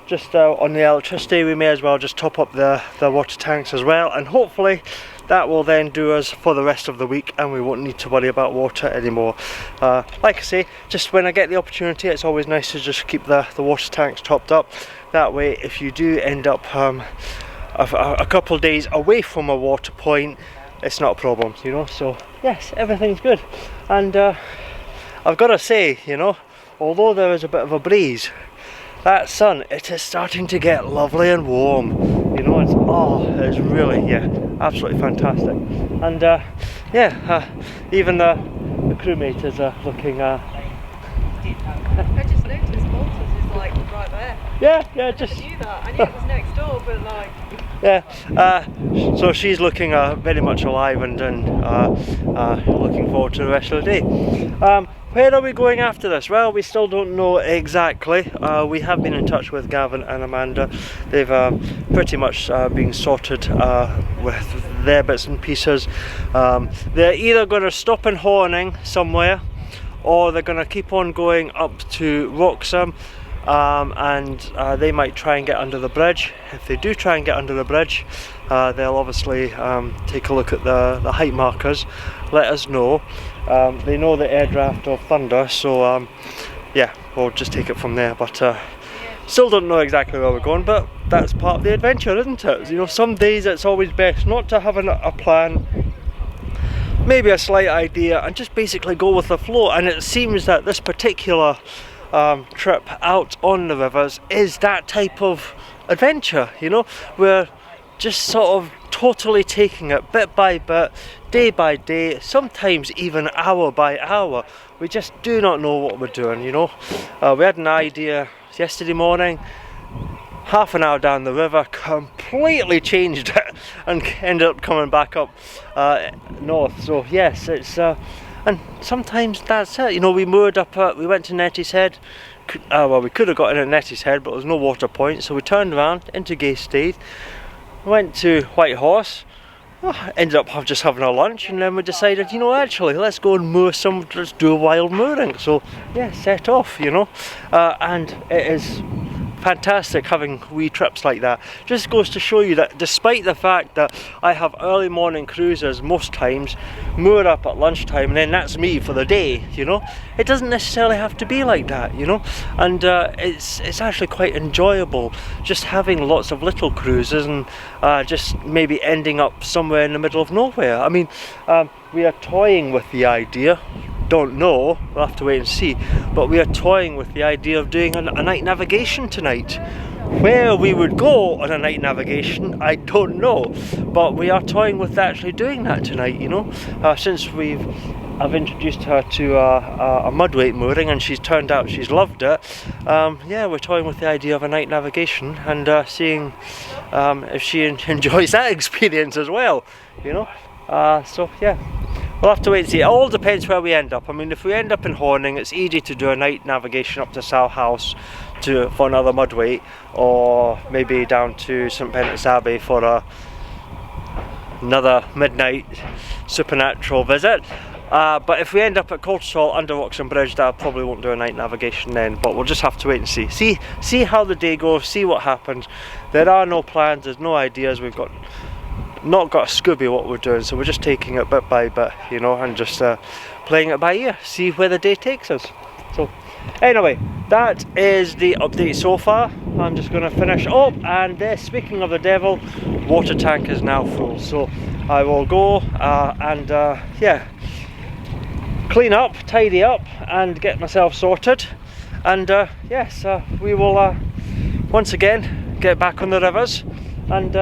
just on the electricity, we may as well just top up the water tanks as well, and hopefully that will then do us for the rest of the week and we won't need to worry about water anymore. Like I say, just when I get the opportunity, it's always nice to just keep the water tanks topped up. That way, if you do end up a couple of days away from a water point, it's not a problem, you know. So yes, everything's good. And I've got to say, you know, although there is a bit of a breeze, that sun, it is starting to get lovely and warm. You know, it's really, yeah, absolutely fantastic. And yeah, even the crewmate is looking. I just noticed Walters is like right there. Yeah, just. I knew that. I knew it was next door, but like. Yeah, so she's looking very much alive and looking forward to the rest of the day. Where are we going after this? Well, we still don't know exactly. We have been in touch with Gavin and Amanda. They've pretty much been sorted with their bits and pieces. They're either going to stop in Horning somewhere, or they're going to keep on going up to Wroxham. And they might try and get under the bridge. If they do try and get under the bridge, they'll obviously take a look at the height markers, let us know. They know the air draft of thunder, so yeah, we'll just take it from there. But still don't know exactly where we're going, but that's part of the adventure, isn't it? You know, some days it's always best not to have a plan, maybe a slight idea, and just basically go with the flow. And it seems that this particular trip out on the rivers is that type of adventure, you know. We're just sort of totally taking it bit by bit, day by day, sometimes even hour by hour. We just do not know what we're doing, you know. We had an idea yesterday morning, half an hour down the river, completely changed it and ended up coming back up north. So yes, it's and sometimes that's it, you know. We moored up we went to Nettie's Head. Well, we could have got in at Nettie's Head, but there's no water point, so we turned around into Gaystede, went to White Horse, ended up just having a lunch, and then we decided, you know, actually let's go and moor let's do a wild mooring. So yeah, set off, you know. And it is fantastic having wee trips like that. Just goes to show you that despite the fact that I have early morning cruises most times, moor up at lunchtime, and then that's me for the day, you know, it doesn't necessarily have to be like that, you know. And it's actually quite enjoyable just having lots of little cruises and just maybe ending up somewhere in the middle of nowhere. I mean, we are toying with the idea, don't know, we'll have to wait and see, but we are toying with the idea of doing a night navigation tonight. Where we would go on a night navigation, I don't know, but we are toying with actually doing that tonight, you know. Since I've introduced her to a mudweight mooring and she's turned out she's loved it, yeah, we're toying with the idea of a night navigation and seeing if she enjoys that experience as well, you know. So yeah, we'll have to wait and see. It all depends where we end up. I mean, if we end up in Horning, it's easy to do a night navigation up to Sow House for another mudweight, or maybe down to St Benet's Abbey for another midnight supernatural visit. But if we end up at Coltshall under Wroxham Bridge, that probably won't do a night navigation then, but we'll just have to wait and see. See how the day goes, see what happens. There are no plans, there's no ideas, we've not got a Scooby what we're doing, so we're just taking it bit by bit, you know, and just playing it by ear, see where the day takes us. So anyway, that is the update so far. I'm just going to finish up, and speaking of the devil, water tank is now full, so I will go and yeah, clean up, tidy up and get myself sorted, and yes, we will once again get back on the rivers and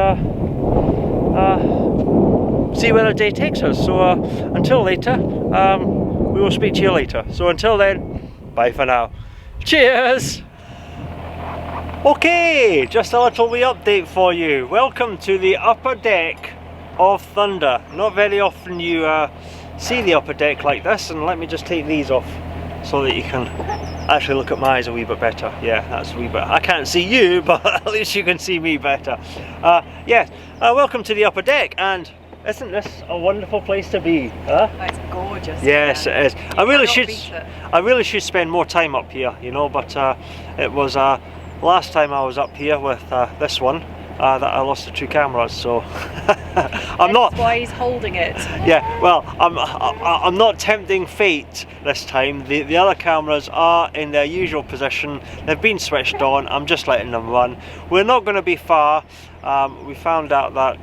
see where the day takes us. So until later, we will speak to you later. So until then, bye for now. Cheers! Okay, just a little wee update for you. Welcome to the upper deck of Thunder. Not very often you see the upper deck like this, and let me just take these off so that you can actually look at my eyes a wee bit better. Yeah, that's a wee bit. I can't see you, but at least you can see me better. Welcome to the upper deck, and isn't this a wonderful place to be? Huh? Oh, it's gorgeous. Yes, yeah. it is. I cannot really should spend more time up here, you know, but it was last time I was up here with this one that I lost the two cameras, so That's why he's holding it. Yeah, well, I'm not tempting fate this time. The other cameras are in their usual position. They've been switched on. I'm just letting them run. We're not going to be far. We found out that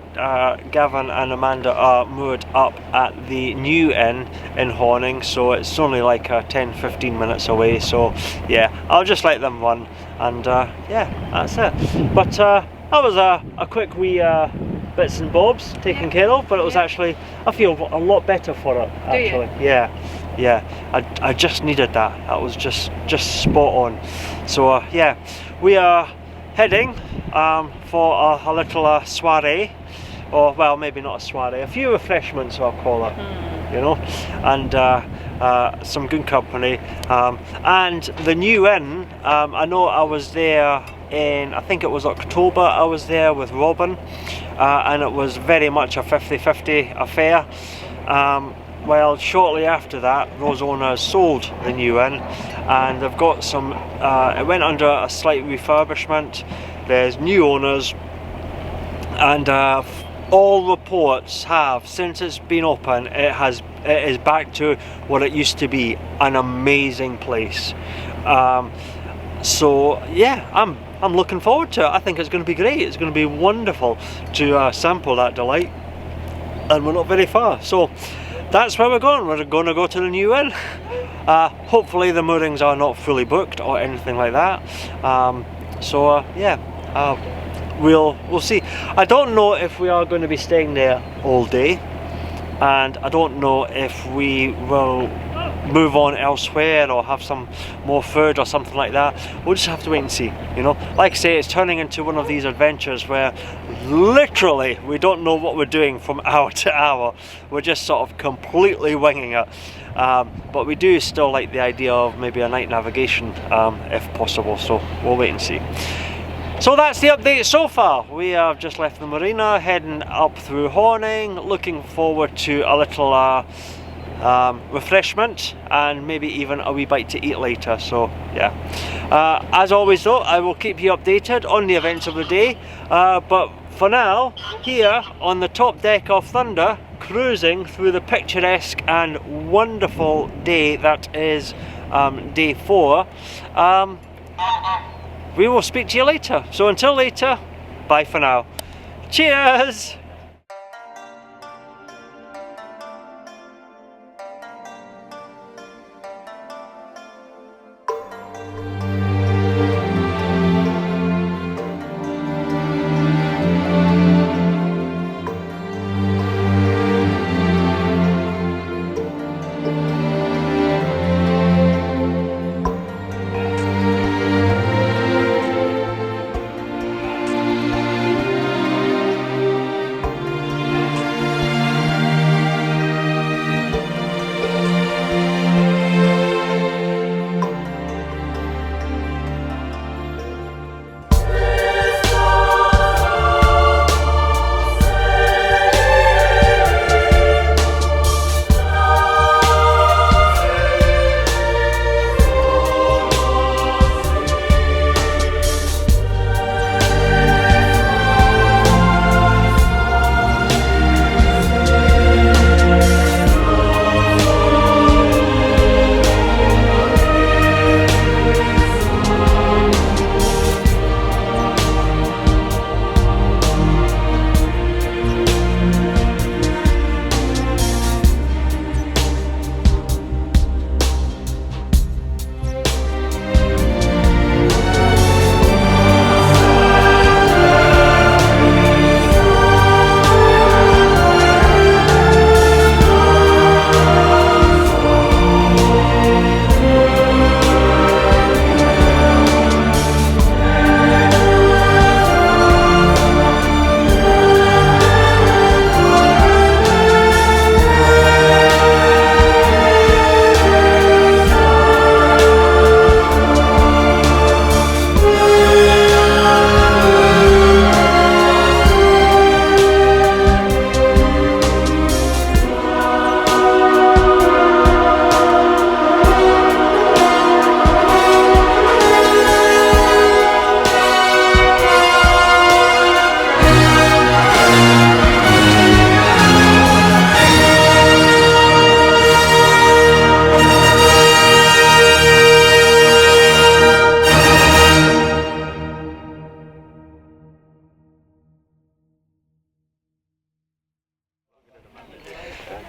Gavin and Amanda are moored up at the new inn in Horning, so it's only like 10-15 minutes away. So yeah, I'll just let them run, and yeah, that's it. But that was a quick wee bits and bobs taken care of, but it was actually, I feel a lot better for it actually. Do you? Yeah, I just needed that. That was just spot on. So yeah, we are heading for a little soiree, or well, maybe not a soiree, a few refreshments I'll call it, you know, and some good company, and the new inn. I know I was there in, I think it was October, I was there with Robin, and it was very much a 50-50 affair. Well, shortly after that, those owners sold the new inn, and they've got some, it went under a slight refurbishment. There's new owners, and all reports have, since it's been open, it is back to what it used to be, an amazing place. So yeah, I'm looking forward to it. I think it's going to be great. It's going to be wonderful to sample that delight, and we're not very far, so that's where we're going. We're going to go to the new inn. Hopefully the moorings are not fully booked or anything like that. We'll see. I don't know if we are going to be staying there all day, and I don't know if we will move on elsewhere or have some more food or something like that. We'll just have to wait and see, you know. Like I say, it's turning into one of these adventures where literally we don't know what we're doing from hour to hour. We're just sort of completely winging it, but we do still like the idea of maybe a night navigation if possible, so we'll wait and see. So that's the update so far. We have just left the marina, heading up through Horning, looking forward to a little refreshment and maybe even a wee bite to eat later. So yeah, as always though, I will keep you updated on the events of the day, but for now, here on the top deck of Thunder, cruising through the picturesque and wonderful day that is day 4, we will speak to you later. So until later, bye for now. Cheers!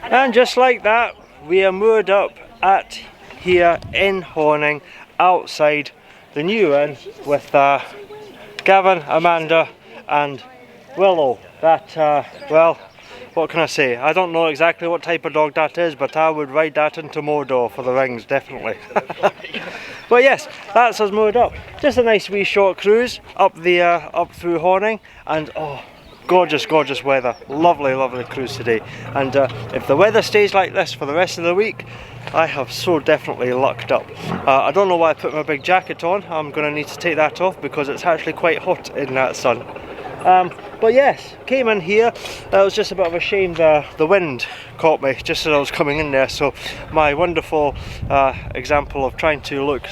And just like that, we are moored up at here in Horning, outside the new inn with Gavin, Amanda and Willow. That, well, what can I say? I don't know exactly what type of dog that is, but I would ride that into Mordor for the rings, definitely. But yes, that's us moored up. Just a nice wee short cruise up through Horning, and oh, gorgeous, gorgeous weather. Lovely, lovely cruise today. And if the weather stays like this for the rest of the week, I have so definitely lucked up. I don't know why I put my big jacket on. I'm going to need to take that off because it's actually quite hot in that sun. But yes, came in here. It was just a bit of a shame the wind caught me just as I was coming in there. So my wonderful example of trying to look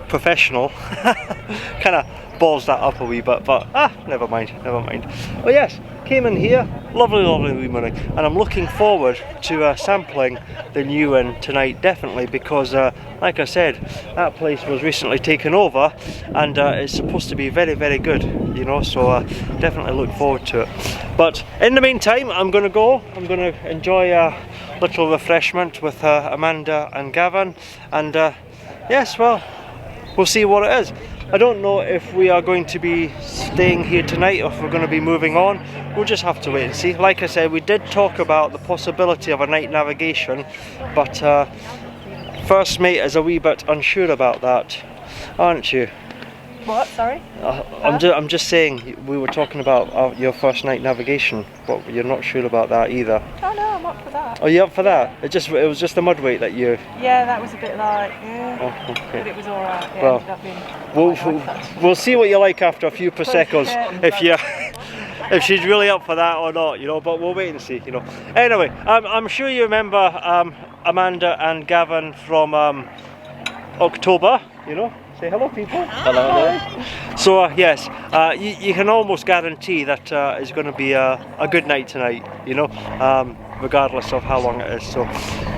professional kind of balls that up a wee bit, but never mind, never mind. But yes, came in here, lovely, lovely wee morning, and I'm looking forward to sampling the new inn tonight, definitely, because like I said, that place was recently taken over, and it's supposed to be very, very good, you know, so definitely look forward to it. But in the meantime, I'm going to enjoy a little refreshment with Amanda and Gavin, and yes, well, we'll see what it is. I don't know if we are going to be staying here tonight or if we're going to be moving on. We'll just have to wait and see. Like I said, we did talk about the possibility of a night navigation, but first mate is a wee bit unsure about that, aren't you? What? Sorry? I'm just saying, we were talking about your first night navigation, but you're not sure about that either. Oh no, I'm up for that. Oh, you up for that? It was just the mudweight that you... Yeah, that was a bit like, yeah, oh, okay. but it was alright. Yeah, Well, ended up being we'll see what you like after a few Prosecco's, if she's really up for that or not, you know, but we'll wait and see, you know. Anyway, I'm sure you remember Amanda and Gavin from October, you know. Say hello, people. Hello there. So yes, you can almost guarantee that it's going to be a good night tonight, you know, regardless of how long it is. So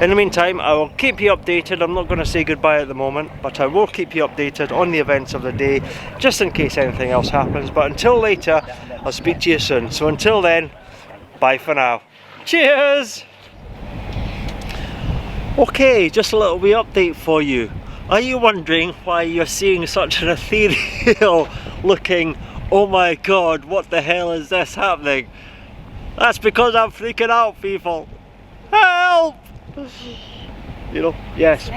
in the meantime, I will keep you updated. I'm not going to say goodbye at the moment, but I will keep you updated on the events of the day, just in case anything else happens. But until later, I'll speak to you soon. So until then, bye for now. Cheers! Okay, just a little wee update for you. Are you wondering why you're seeing such an ethereal looking, oh my god, what the hell is this happening? That's because I'm freaking out, people. Help! You know, yes,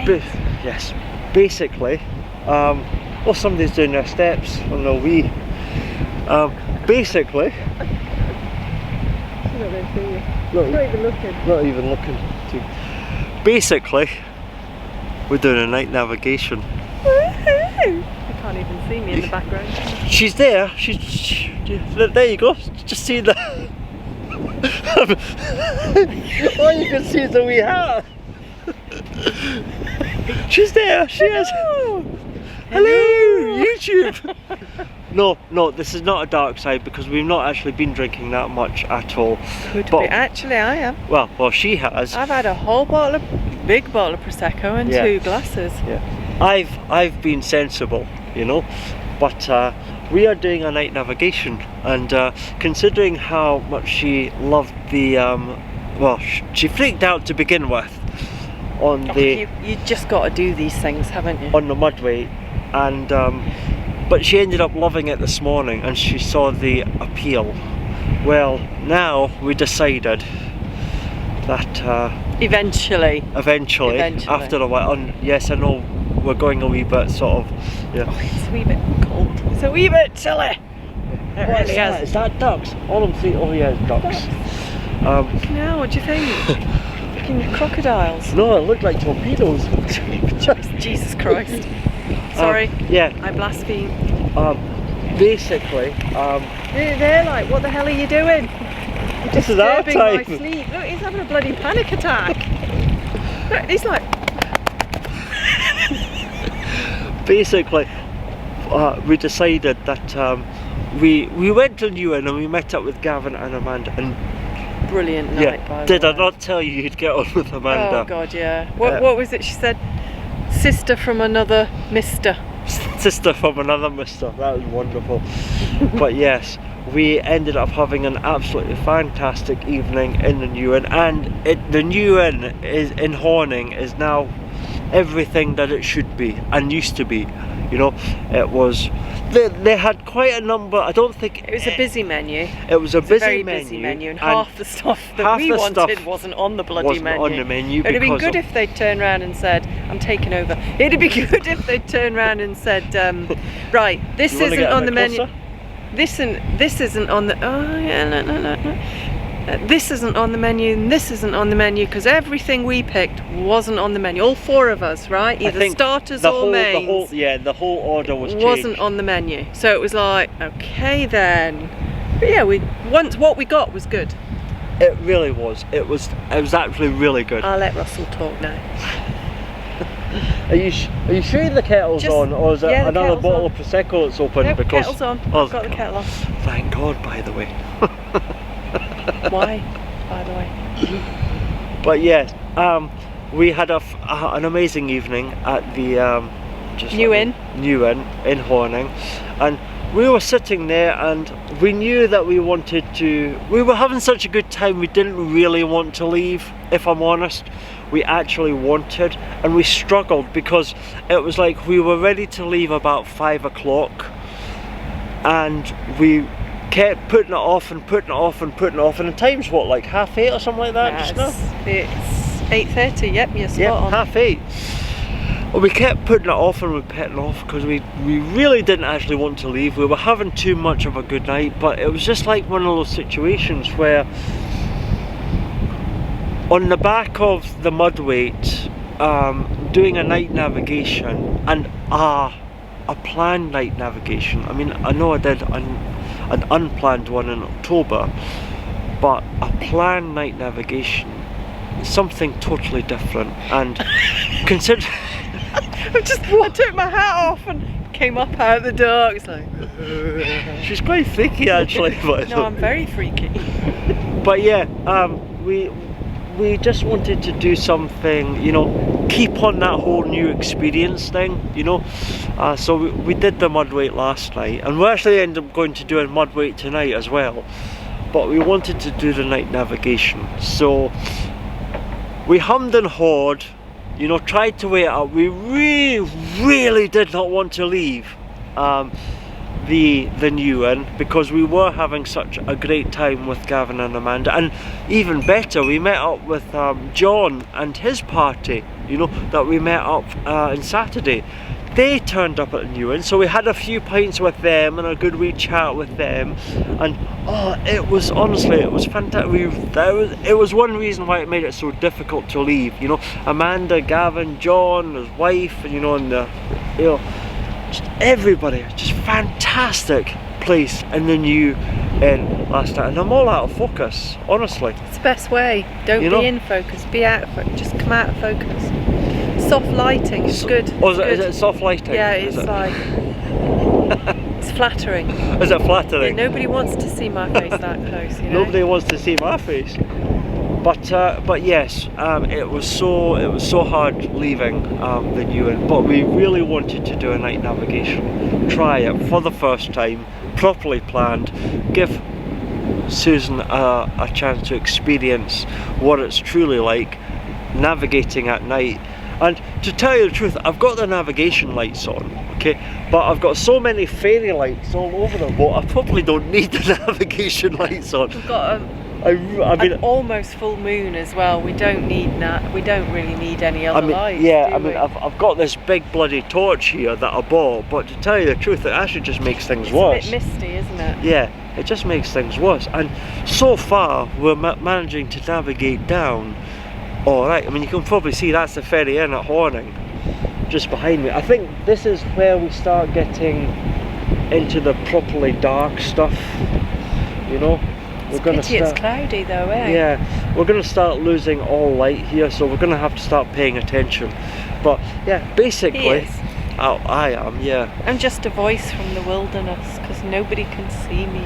yes. Basically, well, somebody's doing their steps on the wee. Basically, not even looking. Basically, we're doing a night navigation. Woohoo! You can't even see me in the background. She's there. There you go. Just see the. All you can see is the wee hat. She's there. She is. Hello, YouTube. No, this is not a dark side because we've not actually been drinking that much at all. Could be. Actually, I am. Well, she has. I've had a whole big bottle of Prosecco and 2 glasses. Yeah. I've been sensible, you know, but we are doing a night navigation, and considering how much she loved the, well, she freaked out to begin with on the. You just got to do these things, haven't you? On the mudweight, and but she ended up loving it this morning, and she saw the appeal. Well, now we decided that eventually after a while, and yes, I know we're going a wee bit sort of, yeah. Oh, it's a wee bit cold. It's a wee bit chilly. It really is. Is that ducks? All I'm seeing, oh yeah, it's ducks. Now, what do you think? Fucking crocodiles. No, it looked like torpedoes. Jesus Christ. Sorry. Yeah. I blaspheme. Basically, they're like, what the hell are you doing? This is our Disturbing my time. sleep. Look, he's having a bloody panic attack. Look, he's like. Basically, we decided that we went to New Inn and we met up with Gavin and Amanda, and brilliant night, by the did way. I not tell you you'd get on with Amanda? Oh god, yeah. What was it she said? Sister from another mister. Sister from another mister. That was wonderful. But yes, we ended up having an absolutely fantastic evening in the new inn, and the new inn is in Horning is now everything that it should be and used to be. You know, it was. They had quite a number. I don't think It was a busy menu. it was a It was busy a very menu, busy menu, and half the stuff that half we the wanted stuff wasn't on the bloody wasn't menu. on the menu It'd have been because good of- if they'd turned around and said, "I'm taking over." It'd be good if they'd turned around and said, "Right, this You wanna isn't get a on the bit menu. closer? This isn't on the. Oh yeah, no. This isn't on the menu, and this isn't on the menu because everything we picked wasn't on the menu. All four of us, right? I Either think starters the or whole, mains. the whole order was Wasn't changed. on the menu, so it was like, okay then. But yeah, what we got was good. It really was. It was actually really good. I'll let Russell talk now. Are you sure the kettle's Just- on, or is it yeah, the another kettle's bottle on. of prosecco that's open? Nope, Because kettle's on. Oh, I've got the kettle on. Thank God, by the way. Why, by the way? But yes, we had an amazing evening at the New Inn in Horning, and we were sitting there, and we knew that we wanted to. We were having such a good time. We didn't really want to leave, if I'm honest. We actually wanted, and we struggled because it was like we were ready to leave about 5 o'clock, and we kept putting it off and putting it off and putting it off, and the time's what, like 8:30 or something like that just now? It's 8:30. Yep, you're spot Yeah, on. 8:30. Well, we kept putting it off and we putting it off because we really didn't actually want to leave. We were having too much of a good night, but it was just like one of those situations where on the back of the mudweight, doing a night navigation, and a planned night navigation. I mean, I know I did an unplanned one in October, but a planned night navigation is something totally different. And consider I took my hat off and came up out of the dark. It's like, she's quite freaky actually. But no, I'm very freaky. But yeah, we just wanted to do something, you know, keep on that whole new experience thing, you know. So we did the mudweight last night, and we actually ended up going to do a mudweight tonight as well. But we wanted to do the night navigation, so we hummed and hawed, you know, tried to wait up. We really did not want to leave the new inn because we were having such a great time with Gavin and Amanda, and even better, we met up with John and his party, you know, that we met up on Saturday. They turned up at the new inn, so we had a few pints with them and a good wee chat with them, and oh, it was honestly, it was fantastic. It was one reason why it made it so difficult to leave, you know. Amanda, Gavin, John, his wife, and you know, and you know, just everybody, just fantastic place in the new inn last night, and I'm all out of focus, honestly. It's the best way. Don't You be know? in focus. Be out of focus. Just come out of focus. Soft lighting is good. Oh, It's is good. it soft lighting? Yeah, Is it's it? like it's flattering. Is it flattering? Yeah, nobody wants to see my face that close, you know. Nobody wants to see my face. But yes, it was so hard leaving the new inn. But we really wanted to do a night navigation, try it for the first time, properly planned, give Susan a chance to experience what it's truly like navigating at night. And to tell you the truth, I've got the navigation lights on, okay, but I've got so many fairy lights all over the boat, I probably don't need the navigation lights on. We've got I mean, an almost full moon as well. We don't need that. We don't really need any other lights. yeah, do I mean, we? I've got this big bloody torch here that I bought, but to tell you the truth, it actually just makes things worse. It's a bit misty, isn't it? Yeah, it just makes things worse. And so far, we're managing to navigate down all right. I mean, you can probably see that's the ferry in at Horning, just behind me. I think this is where we start getting into the properly dark stuff, you know. It's pity it's cloudy though, eh? Yeah, we're going to start losing all light here, so we're going to have to start paying attention. But yeah, basically, He is. oh, I am, yeah. I'm just a voice from the wilderness because nobody can see me.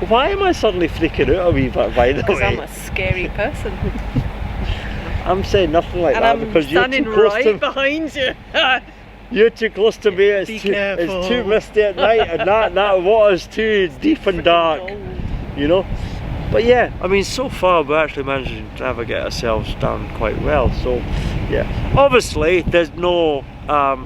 Why am I suddenly freaking out a wee bit, by the Because way? I'm a scary person. I'm saying nothing like And that I'm because you're standing too close right to... behind you. You're too close to me. It's Be too, careful. it's too misty at night, and that water's too deep and dark. You know. But yeah, I mean, so far we're actually managing to navigate ourselves down quite well. So yeah, obviously there's no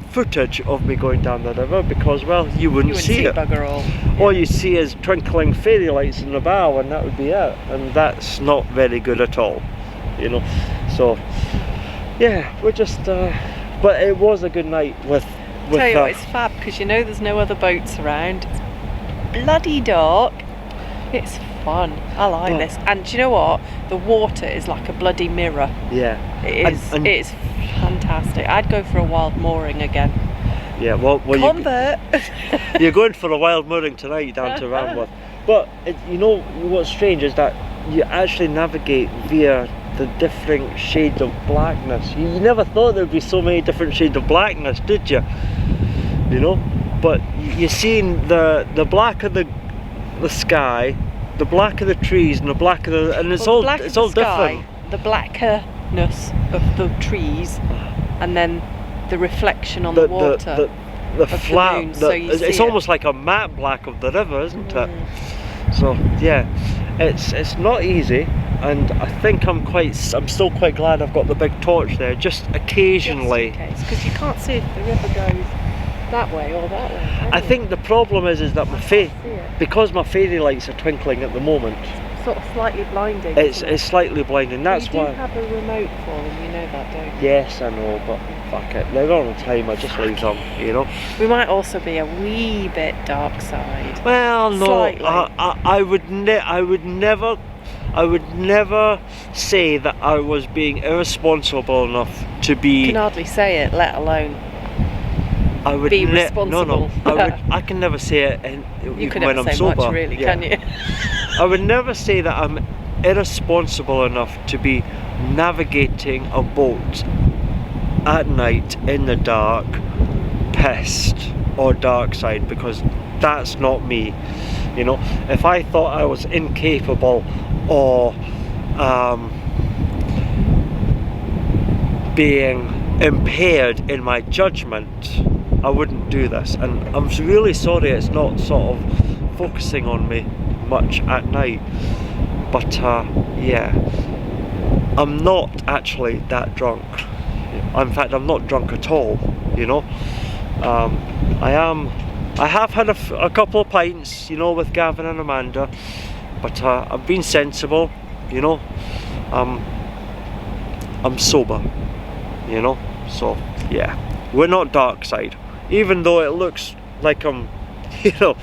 footage of me going down the river because, well, you wouldn't see it. Bugger all. All you see is twinkling fairy lights in the bow, and that would be it. And that's not very good at all, you know. So yeah, we're just. But it was a good night with. Tell you what, it's fab because you know there's no other boats around. It's bloody dark. It's fun. I like this. And do you know what? The water is like a bloody mirror. Yeah. It is. It's fantastic. I'd go for a wild mooring again. Yeah. Well Convert. you're going for a wild mooring tonight down to Ranworth. But you know what's strange is that you actually navigate via the different shades of blackness. You never thought there'd be so many different shades of blackness, did you? You know. But you're seeing the black of the sky, the black of the trees, and the black of the, and it's all different. The blackness of the trees, and then the reflection on the water. The flat. The moon, so you see it's almost like a matte black of the river, isn't it? So yeah, it's not easy, and I think I'm still quite glad I've got the big torch there, just occasionally. Because you can't see if the river goes that way or that way. I think the problem is that because my fairy lights are twinkling at the moment. Sort of slightly blinding. It's slightly blinding. That's why. You do have a remote for them, you know that, don't you? Yes, I know, but fuck it. They're on time. I just leave them, you know. We might also be a wee bit dark side. Well, no, slightly. I would never say that I was being irresponsible enough to be. You can hardly say it, let alone. I would be responsible. No, I can never say it even when I'm sober. Much, really, can you? I would never say that I'm irresponsible enough to be navigating a boat at night in the dark, pissed or dark side, because that's not me. You know, if I thought I was incapable or being impaired in my judgment, I wouldn't do this. And I'm really sorry it's not sort of focusing on me much at night, but yeah, I'm not actually that drunk. In fact, I'm not drunk at all, you know. I have had a couple of pints, you know, with Gavin and Amanda, but I've been sensible, you know. I'm sober, you know. So yeah, we're not dark side, even though it looks like I'm, you know,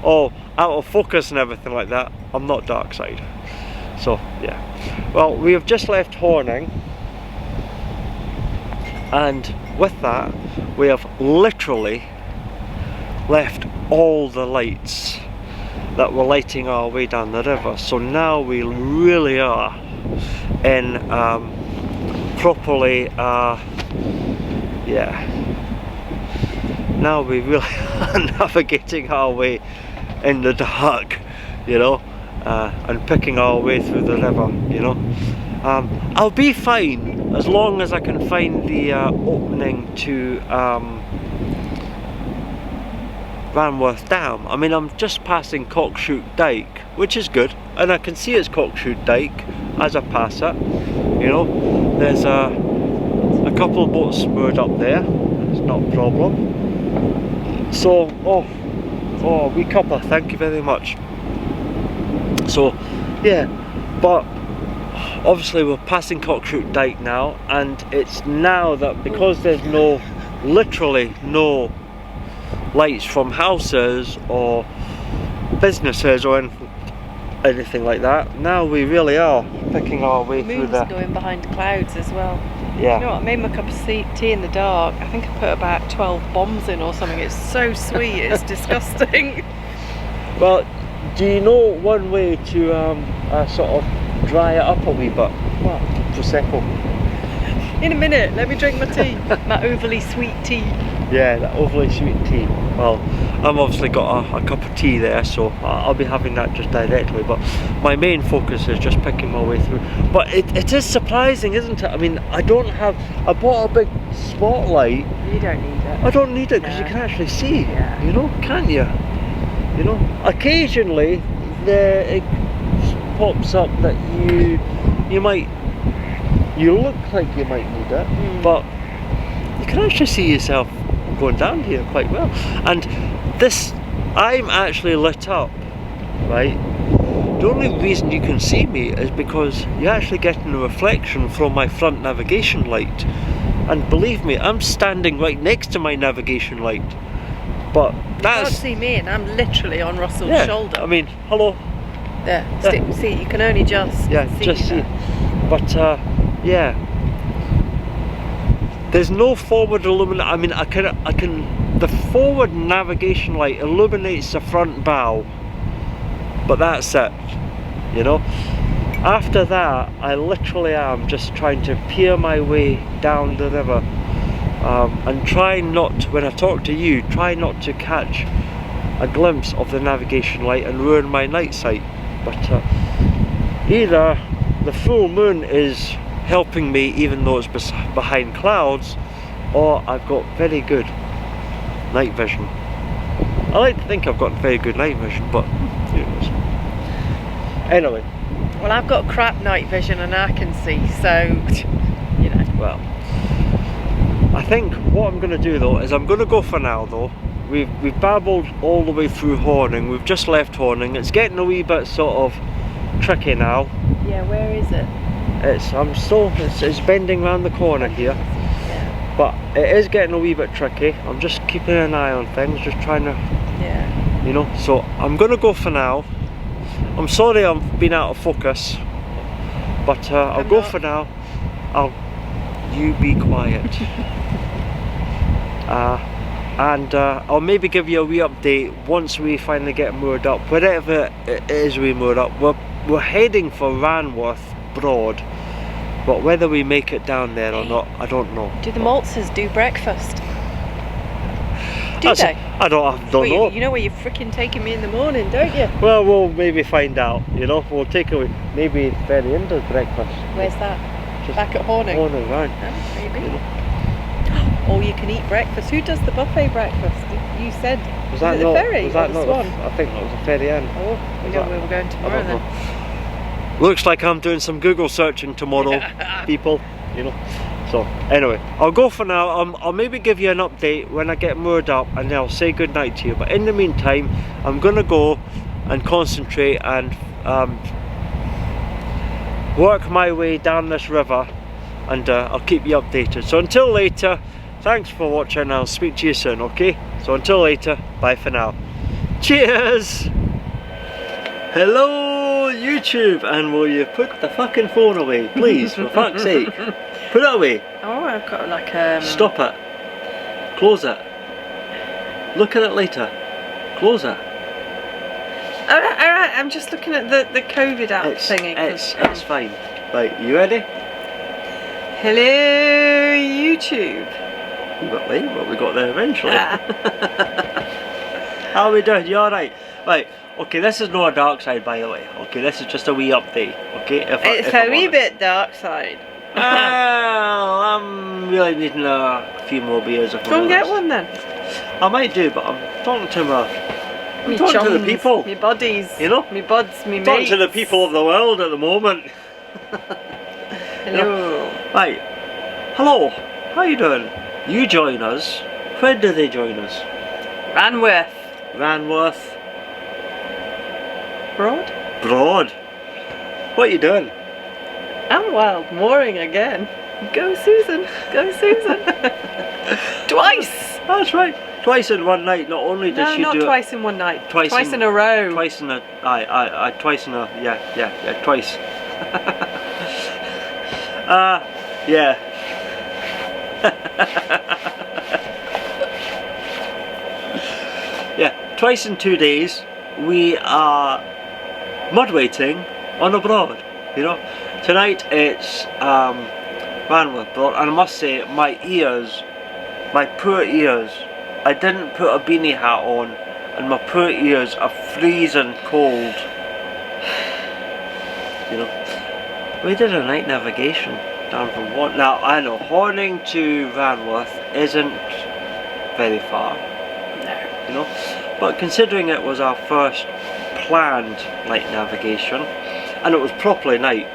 all out of focus and everything like that. I'm not dark side. So yeah, well, we have just left Horning, and with that we have literally left all the lights that were lighting our way down the river. So now we really are in properly yeah, now we really are navigating our way in the dark, you know, and picking our way through the river, you know. I'll be fine as long as I can find the opening to Ranworth Dam. I mean, I'm just passing Cockshoot Dyke, which is good, and I can see it's Cockshoot Dyke as I pass it, you know. There's a couple of boats moored up there, it's not a problem. So, oh, wee cuppa, thank you very much. So, yeah, but obviously we're passing Cockshoot Dyke now, and it's now that because there's literally no lights from houses or businesses or anything like that, now we really are picking our way through the... going behind clouds as well. Yeah. You know what, I made my cup of tea in the dark. I think I put about 12 bombs in or something. It's so sweet, it's disgusting. Well, do you know one way to sort of dry it up a wee bit? What? Prosecco. In a minute, let me drink my tea. My overly sweet tea. Yeah, that overly sweet tea. Well, I've obviously got a cup of tea there, so I'll be having that just directly, but my main focus is just picking my way through. But it is surprising, isn't it? I mean, I bought a big spotlight. You don't need it. I don't need it because No. you can actually see, Yeah. you know, can't you? You know, occasionally it pops up that you look like you might need it, but you can actually see yourself going down here quite well. And this, I'm actually lit up, right? The only reason you can see me is because you're actually getting a reflection from my front navigation light. And believe me, I'm standing right next to my navigation light. But You that's... can't see me, and I'm literally on Russell's yeah, shoulder. I mean, hello. There, see, you can only just Yeah, see just see. that. But yeah, there's no forward illumination. I mean, I can. The forward navigation light illuminates the front bow, but that's it. You know. After that, I literally am just trying to peer my way down the river, and try not, when I talk to you, try not to catch a glimpse of the navigation light and ruin my night sight. But either the full moon is helping me even though it's behind clouds, or I've got very good night vision. I like to think I've got very good night vision, but who knows. Anyway. Well, I've got crap night vision and I can see, so, you know. Well, I think what I'm going to do though is I'm going to go for now though. We've babbled all the way through Horning. We've just left Horning. It's getting a wee bit sort of tricky now. Yeah, where is it? It's bending round the corner here, Yeah. but it is getting a wee bit tricky. I'm just keeping an eye on things, just trying to, Yeah. you know. So I'm going to go for now. I'm sorry I've been out of focus, but I'll go for now. You be quiet. And I'll maybe give you a wee update once we finally get moored up, wherever it is we moored up. We're heading for Ranworth Broad, but whether we make it down there or not, I don't know. Do the Maltesers do breakfast? Do they? I don't know. You know where you're freaking taking me in the morning, don't you? Well, we'll maybe find out, you know. We'll take away, maybe Ferry Inn does breakfast. Where's that? Just Back at Horning? Horning, right. Maybe. Or you can eat breakfast. Who does the buffet breakfast? You said, Was that it not, the ferry was that or the not Swan? I think that was a Ferry Inn. Oh, we know where we're going tomorrow then. Looks like I'm doing some Google searching tomorrow, people, you know. So anyway, I'll go for now. I'll maybe give you an update when I get moored up, and then I'll say goodnight to you. But in the meantime, I'm gonna go and concentrate and work my way down this river, and I'll keep you updated. So until later, thanks for watching. I'll speak to you soon, okay? So until later, bye for now. Cheers! Hello YouTube, and will you put the fucking phone away, please, for fuck's sake. Put it away. Oh, I've got like Stop it. Close it. Look at it later. Close it. Alright, I'm just looking at the COVID app thingy. It's fine. Right, you ready? Hello YouTube. You got late, but we got there eventually. How are we doing? You alright? Right, okay, this is not a dark side, by the way. Okay, this is just a wee update. Okay, It's a wee bit dark side. Well, I'm really needing a few more beers. If Go and get one then. I might do, but I'm talking to Me talking to the chums, people. me buddies, You know? me buds, me mates. talking to the people of the world at the moment. Hello. Right. Hello. How you doing? You join us. Where do they join us? Ranworth Ranworth Broad. Broad. What are you doing? I'm wild mooring again. Go Susan, go Susan. Twice. That's right. Twice in one night. Not only did she No, do not it. twice in one night. Twice in a row. Twice in a. Twice in a. Yeah. Twice. Yeah. Yeah. Twice in 2 days, we are mudweighting on a broad. You know. Tonight it's Ranworth Broad, and I must say my my poor ears. I didn't put a beanie hat on, and my poor ears are freezing cold. You know, we did a night navigation down from Horning. Now I know Horning to Ranworth isn't very far, you know, but considering it was our first planned night navigation, and it was properly night.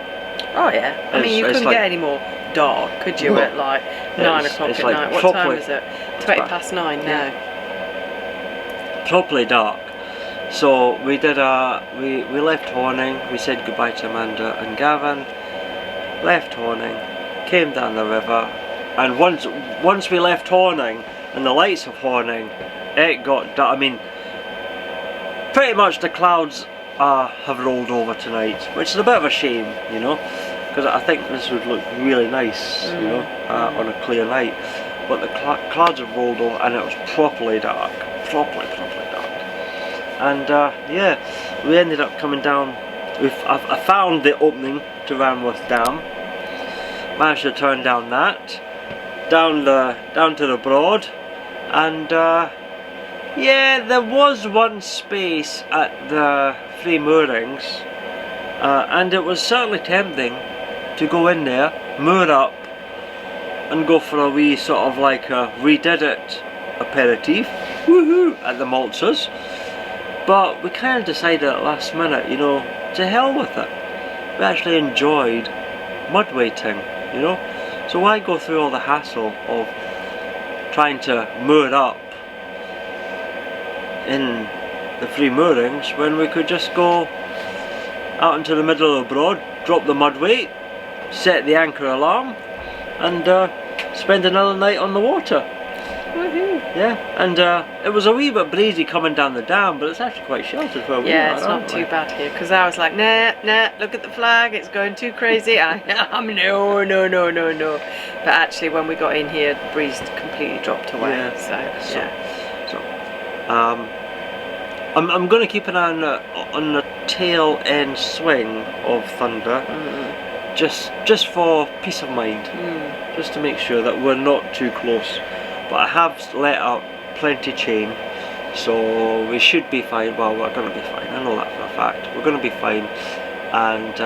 Oh yeah, I mean you couldn't get any more dark, could you? At like 9 o'clock at like night. What time is it? 20 past 9 now. Properly dark. So we did we left Horning. We said goodbye to Amanda and Gavin. Left Horning, came down the river, and once we left Horning and the lights of Horning, it got dark. I mean, pretty much the clouds have rolled over tonight, which is a bit of a shame, you know, because I think this would look really nice, you know, on a clear night. But the clouds have rolled over, and it was properly dark, properly dark. And yeah, we ended up coming down. I found the opening to Ranworth Dam. Managed to turn down that, down to the Broad, and yeah, there was one space at the 3 moorings, and it was certainly tempting to go in there, moor up, and go for a wee sort of like a redid it aperitif, woohoo, at the Maltsters. But we kind of decided at last minute, you know, to hell with it. We actually enjoyed mudweighting, you know, so why go through all the hassle of trying to moor up in the 3 moorings when we could just go out into the middle of the Broad, drop the mudweight, set the anchor alarm, and spend another night on the water. Woohoo. Yeah, and it was a wee bit breezy coming down the dam, but it's actually quite sheltered where we are. Yeah, it's not too bad here, because I was like, nah, look at the flag, it's going too crazy. No. But actually, when we got in here, the breeze completely dropped away. Yeah. So I'm going to keep an eye on the tail end swing of Thunder, just for peace of mind, just to make sure that we're not too close. But I have let out plenty chain, so we should be fine. Well, we're going to be fine, I know that for a fact. We're going to be fine, and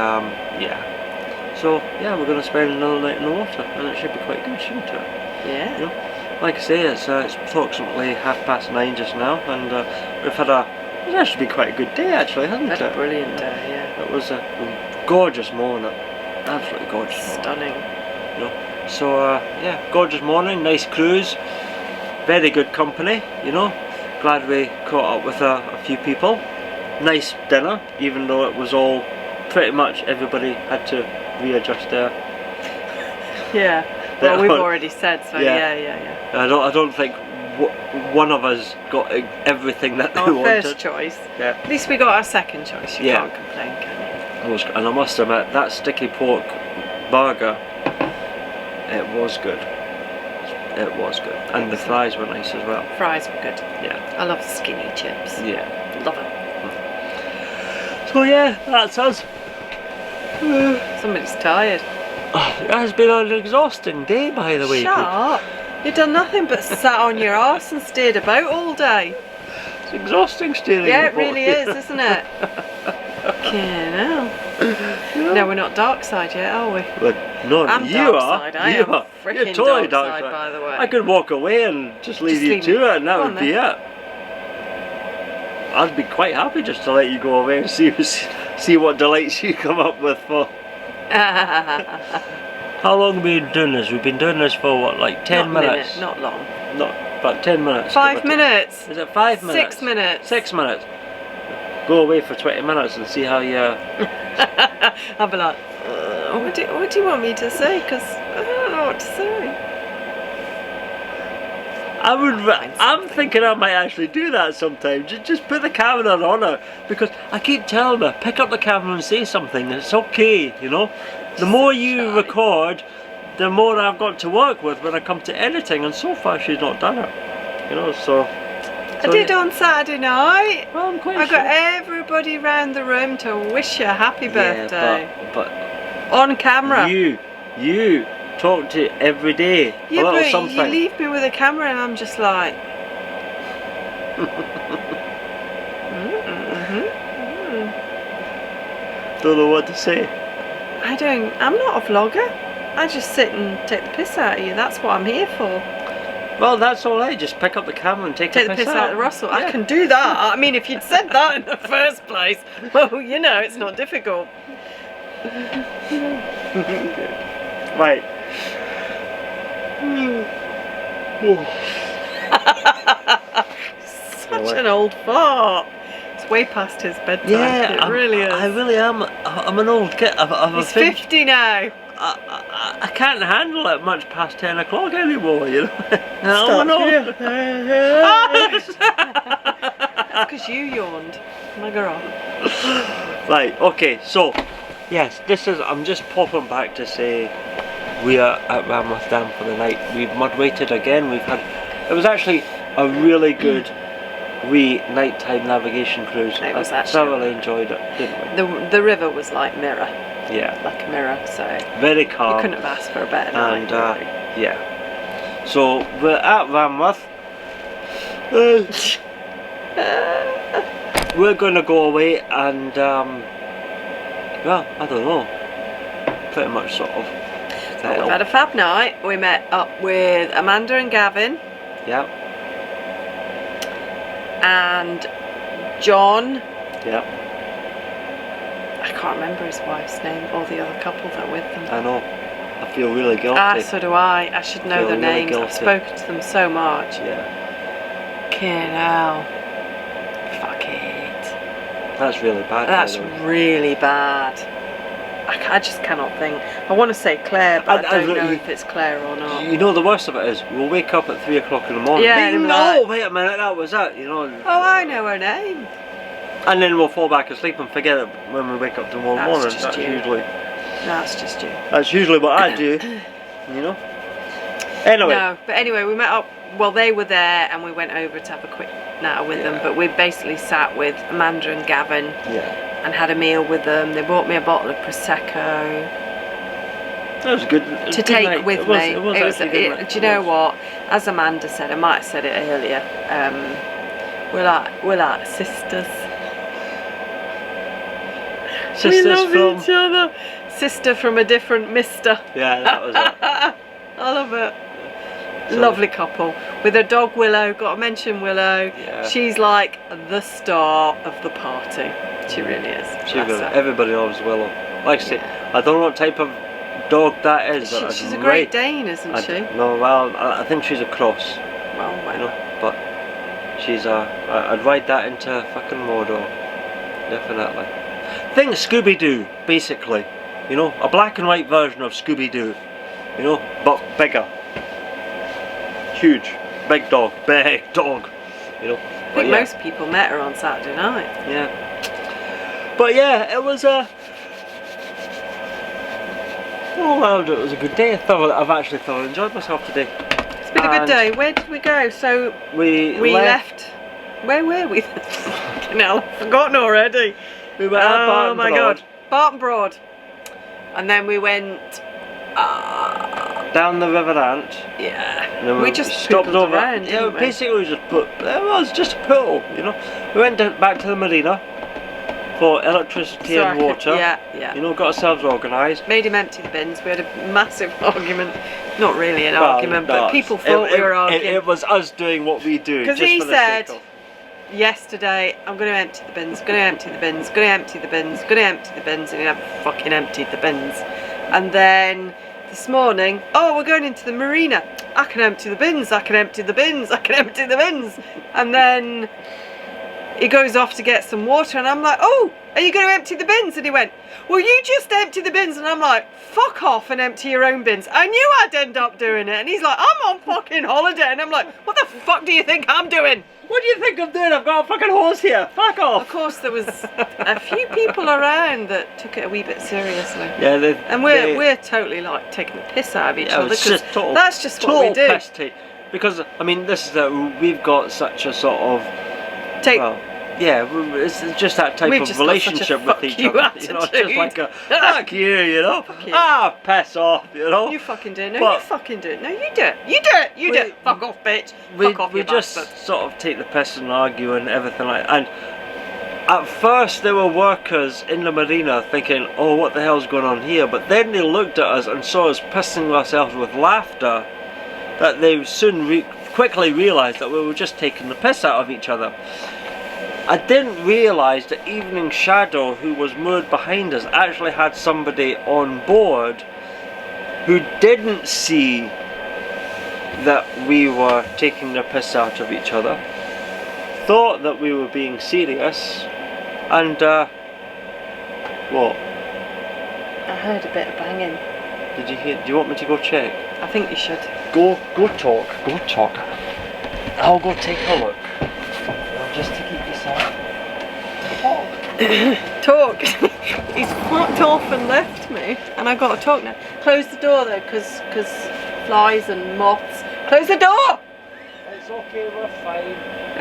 yeah. So yeah, we're going to spend another night in the water, and it should be quite good, shouldn't it? yeah. You know? Like I say, it's approximately 9:30 just now, and we've had it's actually been quite a good day actually, hasn't it? That's a brilliant day, yeah. It was a gorgeous morning, absolutely gorgeous morning. Stunning. You know? So yeah, gorgeous morning, nice cruise, very good company, you know, glad we caught up with a few people, nice dinner, even though it was all pretty much everybody had to readjust their Yeah, well we've already said, so yeah. I don't think one of us got everything that they wanted. First choice. Yeah. At least we got our second choice, you can't complain, can you? And I must admit, that sticky pork burger, it was good. It was good. And the fries were nice as well. Fries were good. Yeah. I love skinny chips. Yeah. Love them. So yeah, that's us. Somebody's tired. It has been an exhausting day, by the way. Shut up. You've done nothing but sat on your arse and stayed about all day. It's exhausting steering. Yeah, it really is, isn't it? Fucking hell. No, we're not dark side yet, are we? But no, I'm you dark are. side. I am freaking You're totally dark dark side, by the way. I could walk away and just leave you leave to me. it, and that Go would on be then. it. I'd be quite happy just to let you go away and see what delights you come up with for. How long have we been doing this? We've been doing this for what, like 10 minutes? Not long. Not about 10 minutes. 5 minutes. Is it 5 minutes? 6 minutes. 6 minutes. Go away for 20 minutes and see how you. I'll be like, what do you want me to say? Because I don't know what to say. I'm thinking I might actually do that sometime. Just put the camera on her, because I keep telling her, pick up the camera and say something. It's okay, you know. The more you record, the more I've got to work with when I come to editing, and so far she's not done it. You know, so I did on Saturday night. Well, I'm quite I sure. got everybody round the room to wish you a happy birthday. Yeah, but on camera. you talk to you every day. Yeah, a little but something. you leave me with a camera and I'm just like... Don't know what to say. I'm not a vlogger. I just sit and take the piss out of you. That's what I'm here for. Well, that's all right. Just pick up the camera and take the piss out of Russell. Yeah. I can do that. I mean, if you'd said that in the first place, well, you know, it's not difficult. Right. Such an old fart. It's way past his bedtime. Yeah, it really is. I really am. I'm an old kid. He's 50 now. I can't handle it much past 10 o'clock anymore, you know. Stop. I'm an old... That's because you yawned. My girl. Right, okay, so, yes, I'm just popping back to say we are at Ranworth Dam for the night. We've mudweighted again. It was actually a really good wee nighttime navigation cruise. It was I actually thoroughly enjoyed it, didn't we? The river was like mirror. Yeah. Like a mirror, so very calm. you couldn't have asked for a better night. And yeah. So we're at Ranworth. We're gonna go away and well, I don't know. Pretty much sort of. Well, we've had a fab night. We met up with Amanda and Gavin. Yeah. And John. Yeah. I can't remember his wife's name or the other couple that were with them. I know. I feel really guilty. Ah, so do I. I should know their really names. guilty. I've spoken to them so much. Yeah. Fucking hell. Fuck it. That's really bad. That's really bad. I just cannot think. I want to say Claire, but I don't know if it's Claire or not. You know the worst of it is, we'll wake up at 3 o'clock in the morning. Yeah, no, wait a minute, that was it, you know. Oh, I know her name. And then we'll fall back asleep and forget it when we wake up tomorrow morning. That's just you. That's usually what I do, you know. Anyway. No, but anyway, we met up. Well, they were there, and we went over to have a quick natter with them. But we basically sat with Amanda and Gavin. Yeah. And had a meal with them. They bought me a bottle of Prosecco. That was good. To take with me. It was do you know what? As Amanda said, I might have said it earlier. We're like sisters. We love each other. Sister from a different mister. Yeah, that was it. I love it. So, lovely couple. With her dog Willow, got to mention Willow. Yeah. She's like the star of the party. She really is. Everybody loves Willow. Like I say, I don't know what type of dog that is. She's a Great Dane, isn't she? No, well, I think she's a cross. Well, you know, but she's I'd ride that into fucking Mordor. Definitely. Think Scooby-Doo, basically. You know, a black and white version of Scooby-Doo. You know, but bigger. Huge. Big dog. Big dog. You know. I think most people met her on Saturday night. Yeah. But yeah, it was a... Oh well, it was a good day. I've actually thoroughly enjoyed myself today. It's been a good day. Where did we go? So we left. Where were we? Fucking hell, I've forgotten already. We went at Barton Broad. God, Barton Broad, and then we went down the River Ant. Yeah. And then we just stopped over. Around, yeah, basically we just put. It was just a pool, you know. We went back to the marina for electricity and water. Yeah. You know, got ourselves organised. Made him empty the bins. We had a massive argument. Not really an argument, but people thought we were arguing. It was us doing what we do. Because he said yesterday, I'm going to empty the bins, going to empty the bins, going to empty the bins, going to empty the bins, and he never fucking emptied the bins. And then this morning, oh, we're going into the marina. I can empty the bins, I can empty the bins, I can empty the bins. And then he goes off to get some water, and I'm like, oh, are you going to empty the bins? And he went, well, you just empty the bins. And I'm like, fuck off and empty your own bins. I knew I'd end up doing it. And he's like, I'm on fucking holiday. And I'm like, what the fuck do you think I'm doing? What do you think I'm doing? I've got a fucking horse here. Fuck off. Of course, there was a few people around that took it a wee bit seriously. Yeah, and we're totally like taking the piss out of each other. That's just what we do. Because I mean, this is we've got such a sort of yeah, it's just that type We've of just got such a relationship with fuck each you other. You know, it's just attitude. like a fuck you, you know. Fuck you. Ah, piss off, you know. You fucking do it. No, But- you fucking do it. No, you do it. You do it. You do it. Fuck off, bitch. Fuck off, We you just bastard. sort of take the piss and argue and everything like that. And at first there were workers in the marina thinking, oh, what the hell's going on here? But then they looked at us and saw us pissing ourselves with laughter, that they soon quickly realised that we were just taking the piss out of each other. I didn't realise that Evening Shadow, who was moored behind us, actually had somebody on board who didn't see that we were taking the piss out of each other, thought that we were being serious, and what? I heard a bit of banging. Did you hear? Do you want me to go check? I think you should. Go talk. I'll go take a look. Just to keep this up. Talk. He's fucked off and left me, and I've got to talk now. Close the door though, because flies and moths. Close the door. It's okay, we're fine.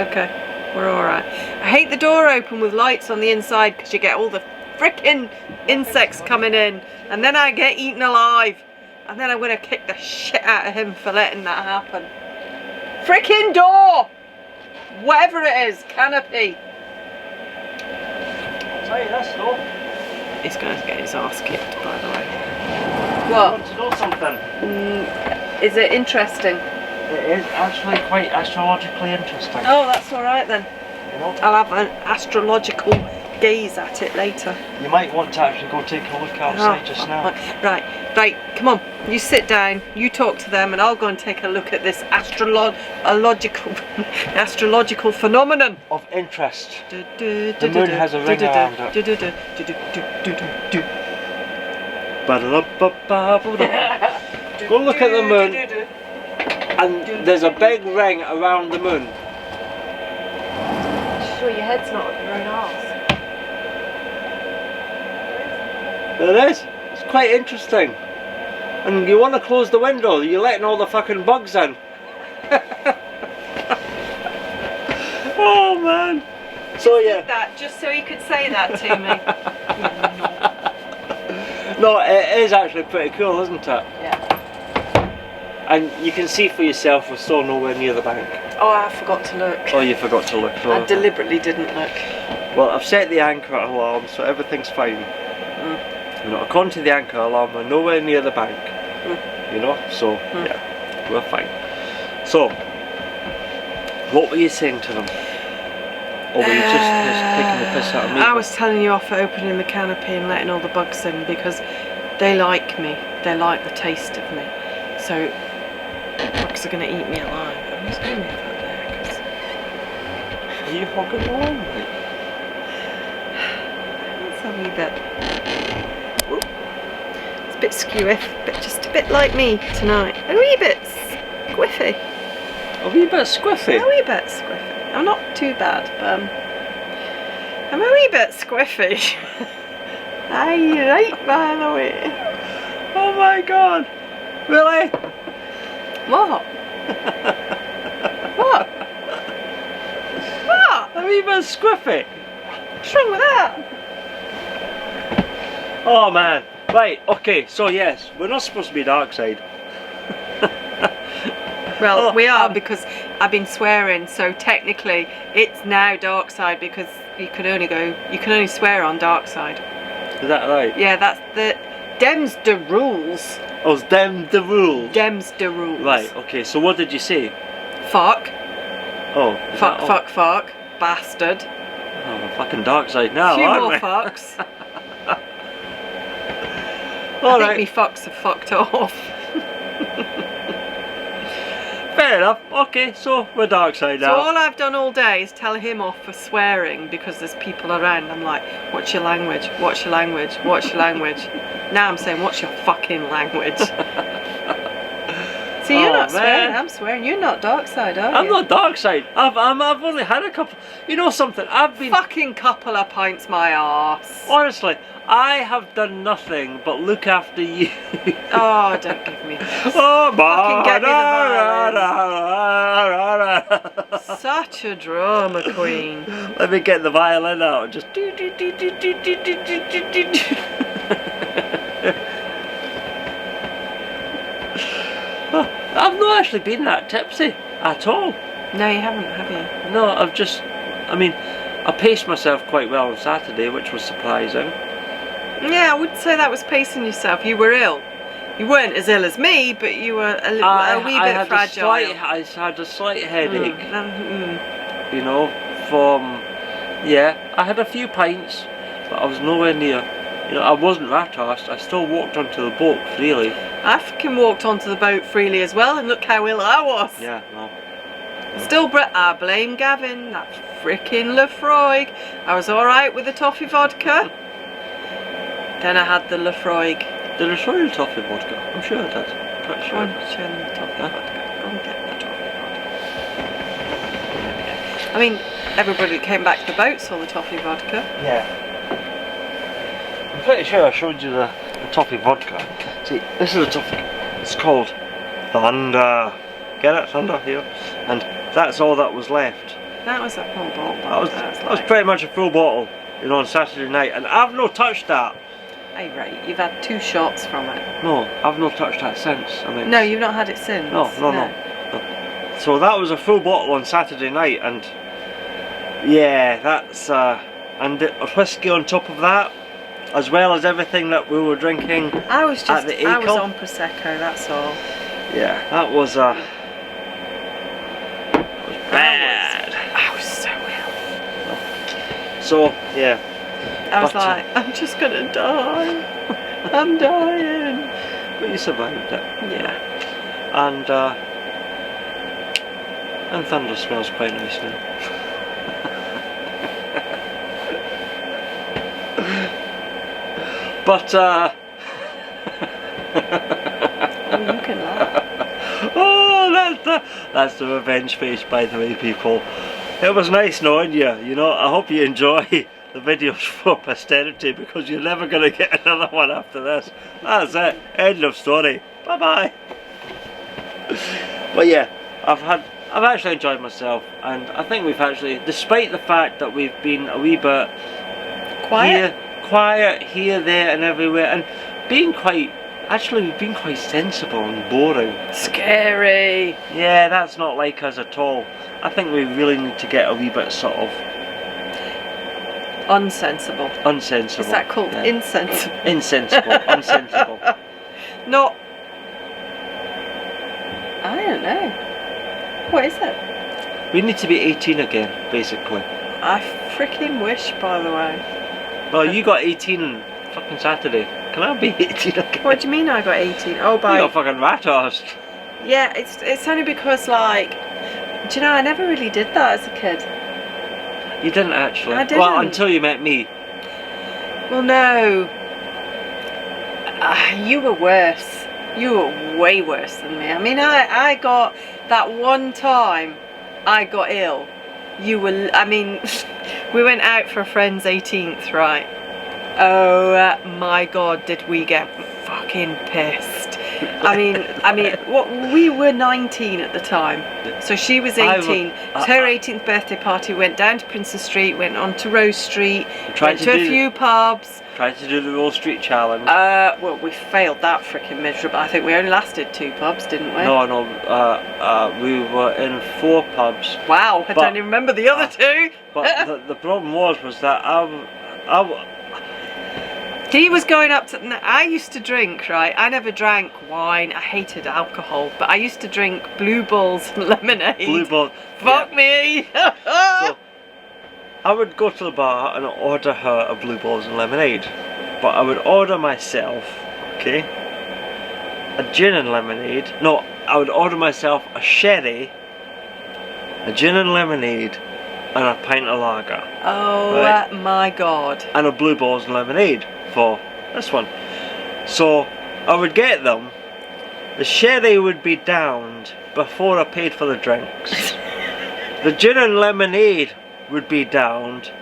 Okay, we're all right. I hate the door open with lights on the inside because you get all the frickin' insects coming in, and then I get eaten alive, and then I'm gonna kick the shit out of him for letting that happen. Frickin' door! Whatever it is, canopy. Tell you this though. He's going to get his ass kicked, by the way. I What? want to know something. Is it interesting? It is actually quite astrologically interesting. Oh, that's all right then. You know? I'll have an astrological gaze at it later. You might want to actually go take a look outside just now. Right, come on. You sit down, you talk to them, and I'll go and take a look at this astrological phenomenon. Of interest. The moon has a ring around it. Go look at the moon, and there's a big ring around the moon. Sure, your head's not on your own arse. There it is. It's quite interesting. And you want to close the window, you're letting all the fucking bugs in. Oh man. So yeah. That just so he could say that to me. No, it is actually pretty cool, isn't it? Yeah. And you can see for yourself we're still nowhere near the bank. Oh, I forgot to look. Oh, you forgot to look. I deliberately didn't look. Well, I've set the anchor alarm, so everything's fine. You know, according to the anchor alarm, we're nowhere near the bank. You know, so yeah, we're fine. So, what were you saying to them? Or were you just taking the piss out of me? I was telling you off for opening the canopy and letting all the bugs in because they like me. They like the taste of me. So, bugs are going to eat me alive. I'm just going to move over there because... Are you hogging along, mate? That's a wee bit... It's a bit skewy, but just a bit like me tonight. A wee bit squiffy. A wee bit squiffy? A wee bit squiffy. I'm not too bad, but I'm a wee bit squiffy. Aye, right by the way. Oh my god! Really? What? What? What? A wee bit squiffy? What's wrong with that? Oh man. Right, okay, so yes, we're not supposed to be dark side. Well, we are because I've been swearing, so technically it's now dark side because you can only swear on dark side. Is that right? Yeah, that's dem's the rules. Oh, it's them the rules. Dem's the rules. Right, okay, so what did you say? Fuck. Oh. Fuck, bastard. Oh, we're fucking dark side now, Few aren't more we? fucks. I All think right. me fucks have fucked off. Fair enough. Okay, so we're dark side So now. all I've done all day is tell him off for swearing because there's people around. I'm like, what's your language? What's your language? What's your language? Now I'm saying, what's your fucking language? See, you're not swearing. I'm swearing. You're not dark side, are you? I'm not dark side. I've only had a couple. You know something? I've been Fucking couple of pints, my arse. honestly. I have done nothing but look after you. Oh, don't give me this. Oh, Fucking get me the Such a drama queen. Let me get the violin out. Just. I've not actually been that tipsy at all. No, you haven't, have you? No, I mean, I paced myself quite well on Saturday, which was surprising. Yeah, I wouldn't say that was pacing yourself. You were ill. You weren't as ill as me, but you were a wee bit fragile. I had a slight headache. You know, I had a few pints, but I was nowhere near. You know, I wasn't rat-arsed. I still walked onto the boat freely. I fucking walked onto the boat freely as well, and look how ill I was. Yeah, no. Still, I blame Gavin, that frickin' Lefroy. I was alright with the toffee vodka. Then I had the Lefroy. Did I show you the toffee vodka? I'm sure I did. Pretty Go sure. on, show them the toffee vodka. Go and get the toffee vodka. I mean, everybody that came back to the boat saw the toffee vodka. Yeah. I'm pretty sure I showed you the toffee vodka. See, this is a toffee. It's called Thunder. Get it? Thunder here. And that's all that was left. That was a full bottle. That was pretty much a full bottle, you know, on Saturday night. And I've not touched that. Hey, right, you've had 2 shots from it. No, I've not touched that since. I mean, no, you've not had it since. No. So that was a full bottle on Saturday night, and yeah, that's and a whiskey on top of that, as well as everything that we were drinking. I was at the I was on prosecco. That's all. Yeah, that was bad. I was so ill. So yeah. I was like, I'm just gonna die. I'm dying. But you survived it. Yeah. And Thunder smells quite nice now. But Oh, you can laugh. Oh, that's the revenge face, by the way, people. It was nice knowing you. You know, I hope you enjoy the videos for posterity, because you're never going to get another one after this. That's it. End of story. Bye bye. But yeah, I've actually enjoyed myself, and I think we've actually, despite the fact that we've been a wee bit quiet here, there, and everywhere, and we've been quite sensible and boring. Scary. Yeah, that's not like us at all. I think we really need to get a wee bit sort of unsensible. Unsensible. Is that called insensible? Insensible. Unsensible. Not. I don't know. What is it? We need to be 18 again, basically. I freaking wish, by the way. Well, you got 18 on fucking Saturday. Can I be 18 again? What do you mean I got 18? Oh, by. You got fucking rat-arsed. Yeah, it's only because, like, do you know, I never really did that as a kid. You didn't actually. I didn't. Well, until you met me. Well, no. You were worse. You were way worse than me. I mean, I got that one time I got ill. You were, I mean, we went out for a friend's 18th, right? Oh my God, did we get fucking pissed. I mean, what, we were 19 at the time, so she was 18. It was her 18th birthday party. Went down to Princes Street, went on to Rose Street, went to a few pubs. Tried to do the Rose Street challenge. Well, we failed that freaking miserable. I think we only lasted 2 pubs, didn't we? No, we were in 4 pubs. Wow, I don't even remember the other 2. But the problem was that he was going up to. I used to drink, right? I never drank wine. I hated alcohol, but I used to drink Blue Balls and lemonade. Blue Balls. Fuck me. So I would go to the bar and order her a Blue Balls and lemonade, but I would order myself, okay, a gin and lemonade. No, I would order myself a sherry, a gin and lemonade, and a pint of lager. Oh right? My God. And a Blue Balls and lemonade for this one. So I would get them. The sherry would be downed before I paid for the drinks. The gin and lemonade would be downed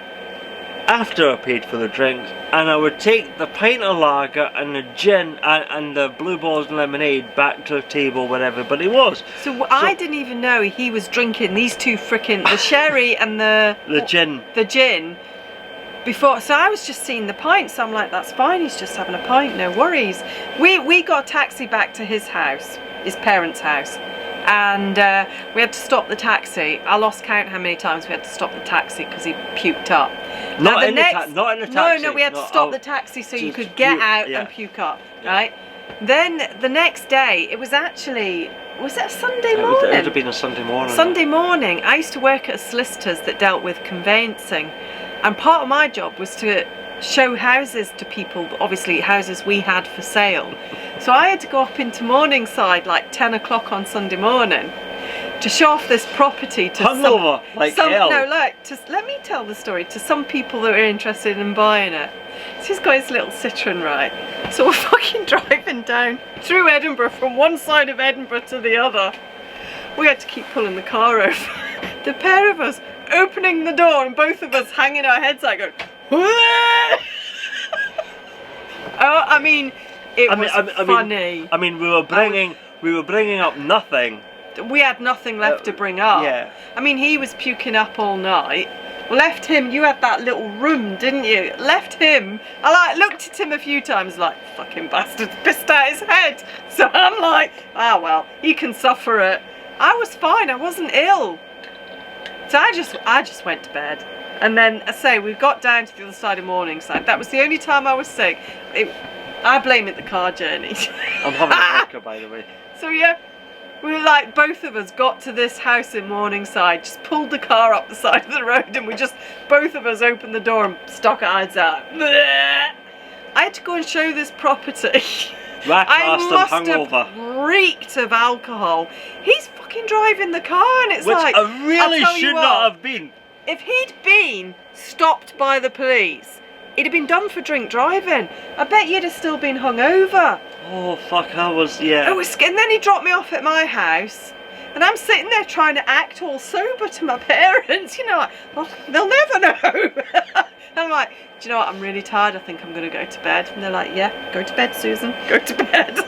after I paid for the drinks, and I would take the pint of lager and the gin and the blue balls and lemonade back to the table where everybody was. So I didn't even know he was drinking these two frickin' the sherry and the gin. The gin. Before, so I was just seeing the pint, so I'm like, that's fine, he's just having a pint, no worries. We got a taxi back to his house, his parents' house, and we had to stop the taxi. I lost count how many times we had to stop the taxi because he puked up. Not in the taxi. No, we had to stop the taxi so you could get out and puke up, right? Then the next day, it was actually, was it a Sunday morning? It would have been a Sunday morning. Sunday morning. I used to work at a solicitor's that dealt with conveyancing. And part of my job was to show houses to people, obviously houses we had for sale. So I had to go up into Morningside like 10 o'clock on Sunday morning to show off this property to Hungover, like hell. No, like, let me tell the story to some people that were interested in buying it. So he's got his little Citroen, right? So we're fucking driving down through Edinburgh from one side of Edinburgh to the other. We had to keep pulling the car over. The pair of us opening the door and both of us hanging our heads out going, oh, I mean, it was funny. I mean, we were bringing up nothing. We had nothing left to bring up. Yeah. I mean, he was puking up all night. Left him, you had that little room, didn't you? Left him, I looked at him a few times like, fucking bastard, pissed out his head. So I'm like, ah well, he can suffer it. I was fine, I wasn't ill. So I just went to bed. And then, I say, we got down to the other side of Morningside. That was the only time I was sick. I blame it the car journey. I'm having a vodka, by the way. So yeah, we were like, both of us got to this house in Morningside, just pulled the car up the side of the road, and we just, both of us opened the door and stuck our heads out. I had to go and show this property. I must have reeked of alcohol. He's fucking driving the car, and it's which like, I really should not have been. If he'd been stopped by the police, he'd have been done for drink driving. I bet you'd have still been hungover. Oh fuck, I was, yeah. And then he dropped me off at my house, and I'm sitting there trying to act all sober to my parents, you know, like, well, they'll never know. I'm like, do you know what, I'm really tired, I think I'm going to go to bed. And they're like, yeah, go to bed, Susan, go to bed.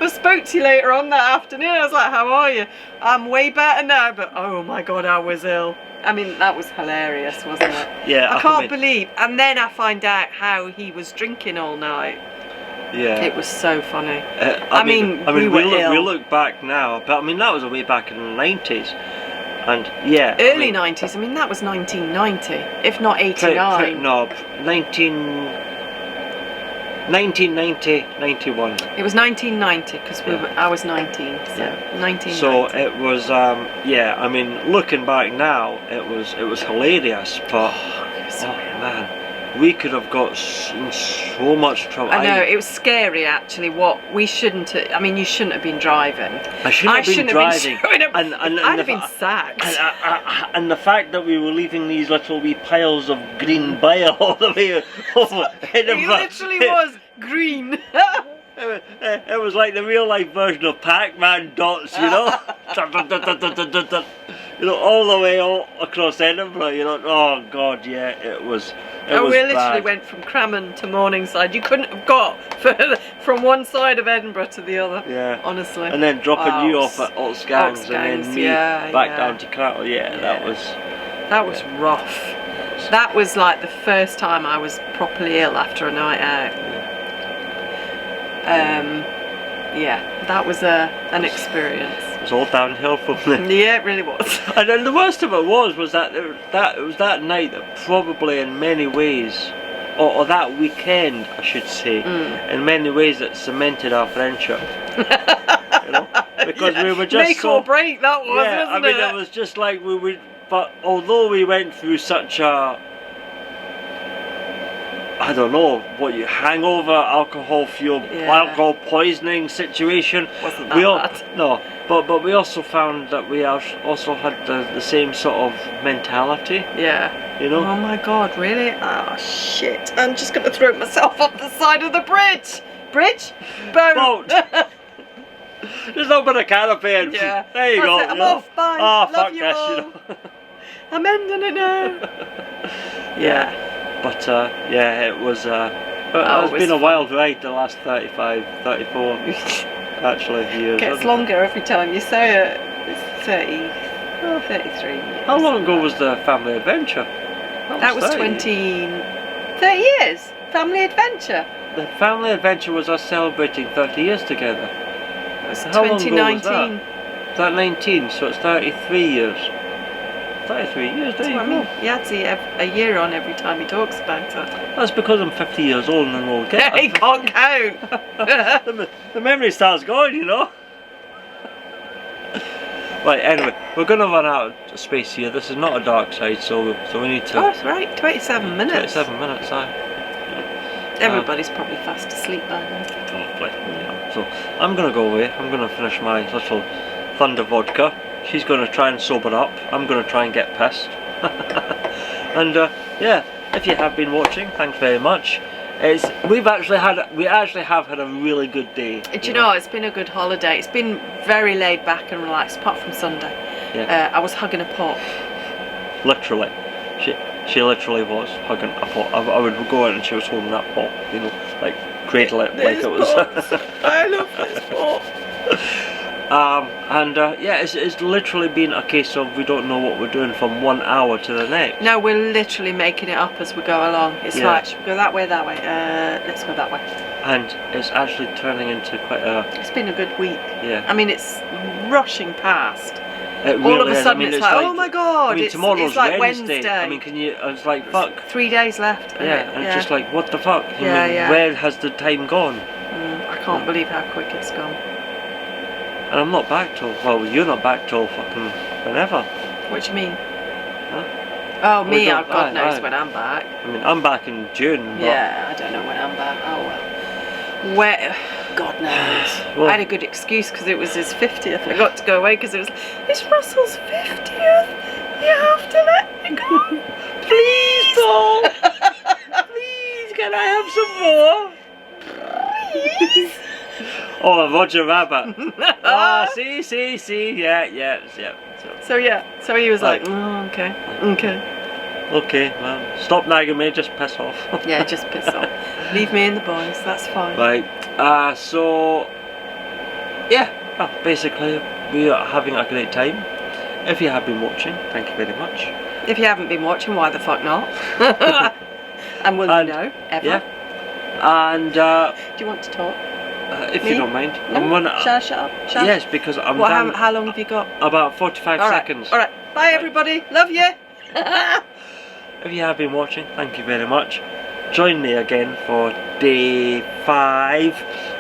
I spoke to you later on that afternoon, I was like, how are you? I'm way better now, but oh my god, I was ill. I mean, that was hilarious, wasn't it? Yeah. I can't believe, and then I find out how he was drinking all night. Yeah. It was so funny. I mean, we look back now, but I mean, that was way back in the 90s. And yeah. Early 90s, I mean, that was 1990, if not 89. No, 1990, 91. It was 1990 because I was 19, so yeah. 1990. So it was, yeah. I mean, looking back now, it was hilarious, but man, we could have got in so much trouble. I know, it was scary actually. What we shouldn't have, I mean, you shouldn't have been driving. I shouldn't have been driving. I'd have been sacked. And the fact that we were leaving these little wee piles of green bile all the way over Edinburgh. It literally was green. It was like the real life version of Pac-Man dots, you know? You know, all the way across Edinburgh, you know. Oh god, yeah, it was we literally bad. went from Crammon to Morningside. You couldn't have got further from one side of Edinburgh to the other. Yeah. Honestly. And then dropping you off at Oxgangs and then me back down to Crattle. Yeah, that was rough. That was like the first time I was properly ill after a night out. Yeah, that was an experience. It was all downhill from there. Yeah, it really was. And then the worst of it was that it was that night that probably in many ways, or that weekend I should say, in many ways that cemented our friendship. You know? Because we were just make or break, that was, wasn't I mean, it was just like we would, but although we went through such a, I don't know, hangover, alcohol fuel, alcohol poisoning situation. Wasn't that bad? No, but we also found that we also had the same sort of mentality. Yeah. You know? Oh my god, really? Oh shit, I'm just going to throw myself off the side of the bridge. Bridge? Boat. Just open a canopy and there you go. I'm off, bye. Oh, Love fuck you this, all. you know. I'm ending it now. Yeah. But yeah, it was. it It's was been a wild ride the last 35, 34 actually years. Gets hasn't it? longer every time you say it. It's 33 years. How long ago was the family adventure? That was 30. 30 years. Family adventure. The family adventure was us celebrating 30 years together. It was How long ago was 2019. Is that 19? So it's 33 years. 33 years, there you That's what I go. mean. He adds a year on every time he talks about it. That's because I'm 50 years old and an old kid. He can't count. The memory starts going, you know. Right, anyway, we're going to run out of space here. This is not a dark side, so we need to... Oh, that's right. 27 minutes. 27 minutes, aye. Everybody's probably fast asleep by now. Probably, yeah. So I'm going to go away. I'm going to finish my little Thunder vodka. She's going to try and sober up. I'm going to try and get pissed. And yeah, if you have been watching, thanks very much. We actually have had a really good day. Do you know, it's been a good holiday. It's been very laid back and relaxed, apart from Sunday. Yeah. I was hugging a pot. Literally. She literally was hugging a pot. I would go in and she was holding that pot, you know, like cradle it like it was. I love this pot. And yeah, it's literally been a case of we don't know what we're doing from 1 hour to the next. No, we're literally making it up as we go along. It's Yeah. like, should we go that way, that way? Let's go that way. And it's actually turning into quite a... It's been a good week. Yeah. I mean, it's rushing past. It All of really a is. sudden I mean, it's like, oh my god, I mean, it's tomorrow's like Wednesday. I mean, can you... It's like, fuck. 3 days left. Yeah, and it's just like, what the fuck? I Yeah, mean, yeah. where has the time gone? I can't believe how quick it's gone. And I'm not back till... Well, you're not back till fucking whenever. What do you mean? Huh? Oh, me, don't- God knows aye. when I'm back. I mean, I'm back in June. But Yeah, I don't know when I'm back. Oh well. Where? God knows. Well- I had a good excuse because it was his 50th. I got to go away because it was, it's Russell's 50th. You have to let me go. Please, Paul! Please, can I have some more? Please. Oh, Roger Rabbit. Ah, see, yeah. So he was Right. like, oh, okay. Okay, well, stop nagging me, just piss off. Yeah, just piss off. Leave me and the boys, that's fine. Right, so, yeah, well, basically, we are having a great time. If you have been watching, thank you very much. If you haven't been watching, why the fuck not? And will you know, ever? Yeah. And, Do you want to talk? if Me? you don't mind, No? I'm gonna... Shall I shut up? Shall I? Yes, because I'm What, down how long have you got? about 45 All right, seconds. Alright, bye everybody, love you. If you have been watching, thank you very much. Join me again for day 5,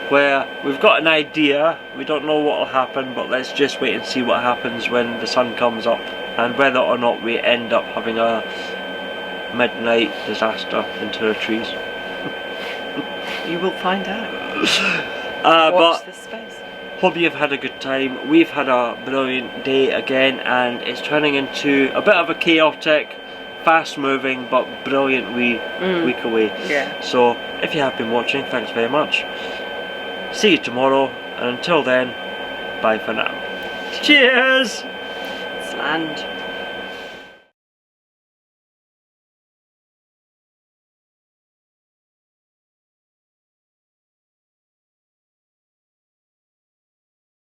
where we've got an idea. We don't know what will happen, but let's just wait and see what happens when the sun comes up, and whether or not we end up having a midnight disaster into the trees. You will find out. But Watch this space. hope you've had a good time. We've had a brilliant day again, and it's turning into a bit of a chaotic, fast moving but brilliant week away. Yeah. So if you have been watching, thanks very much. See you tomorrow, and until then, bye for now. Cheers! It's land.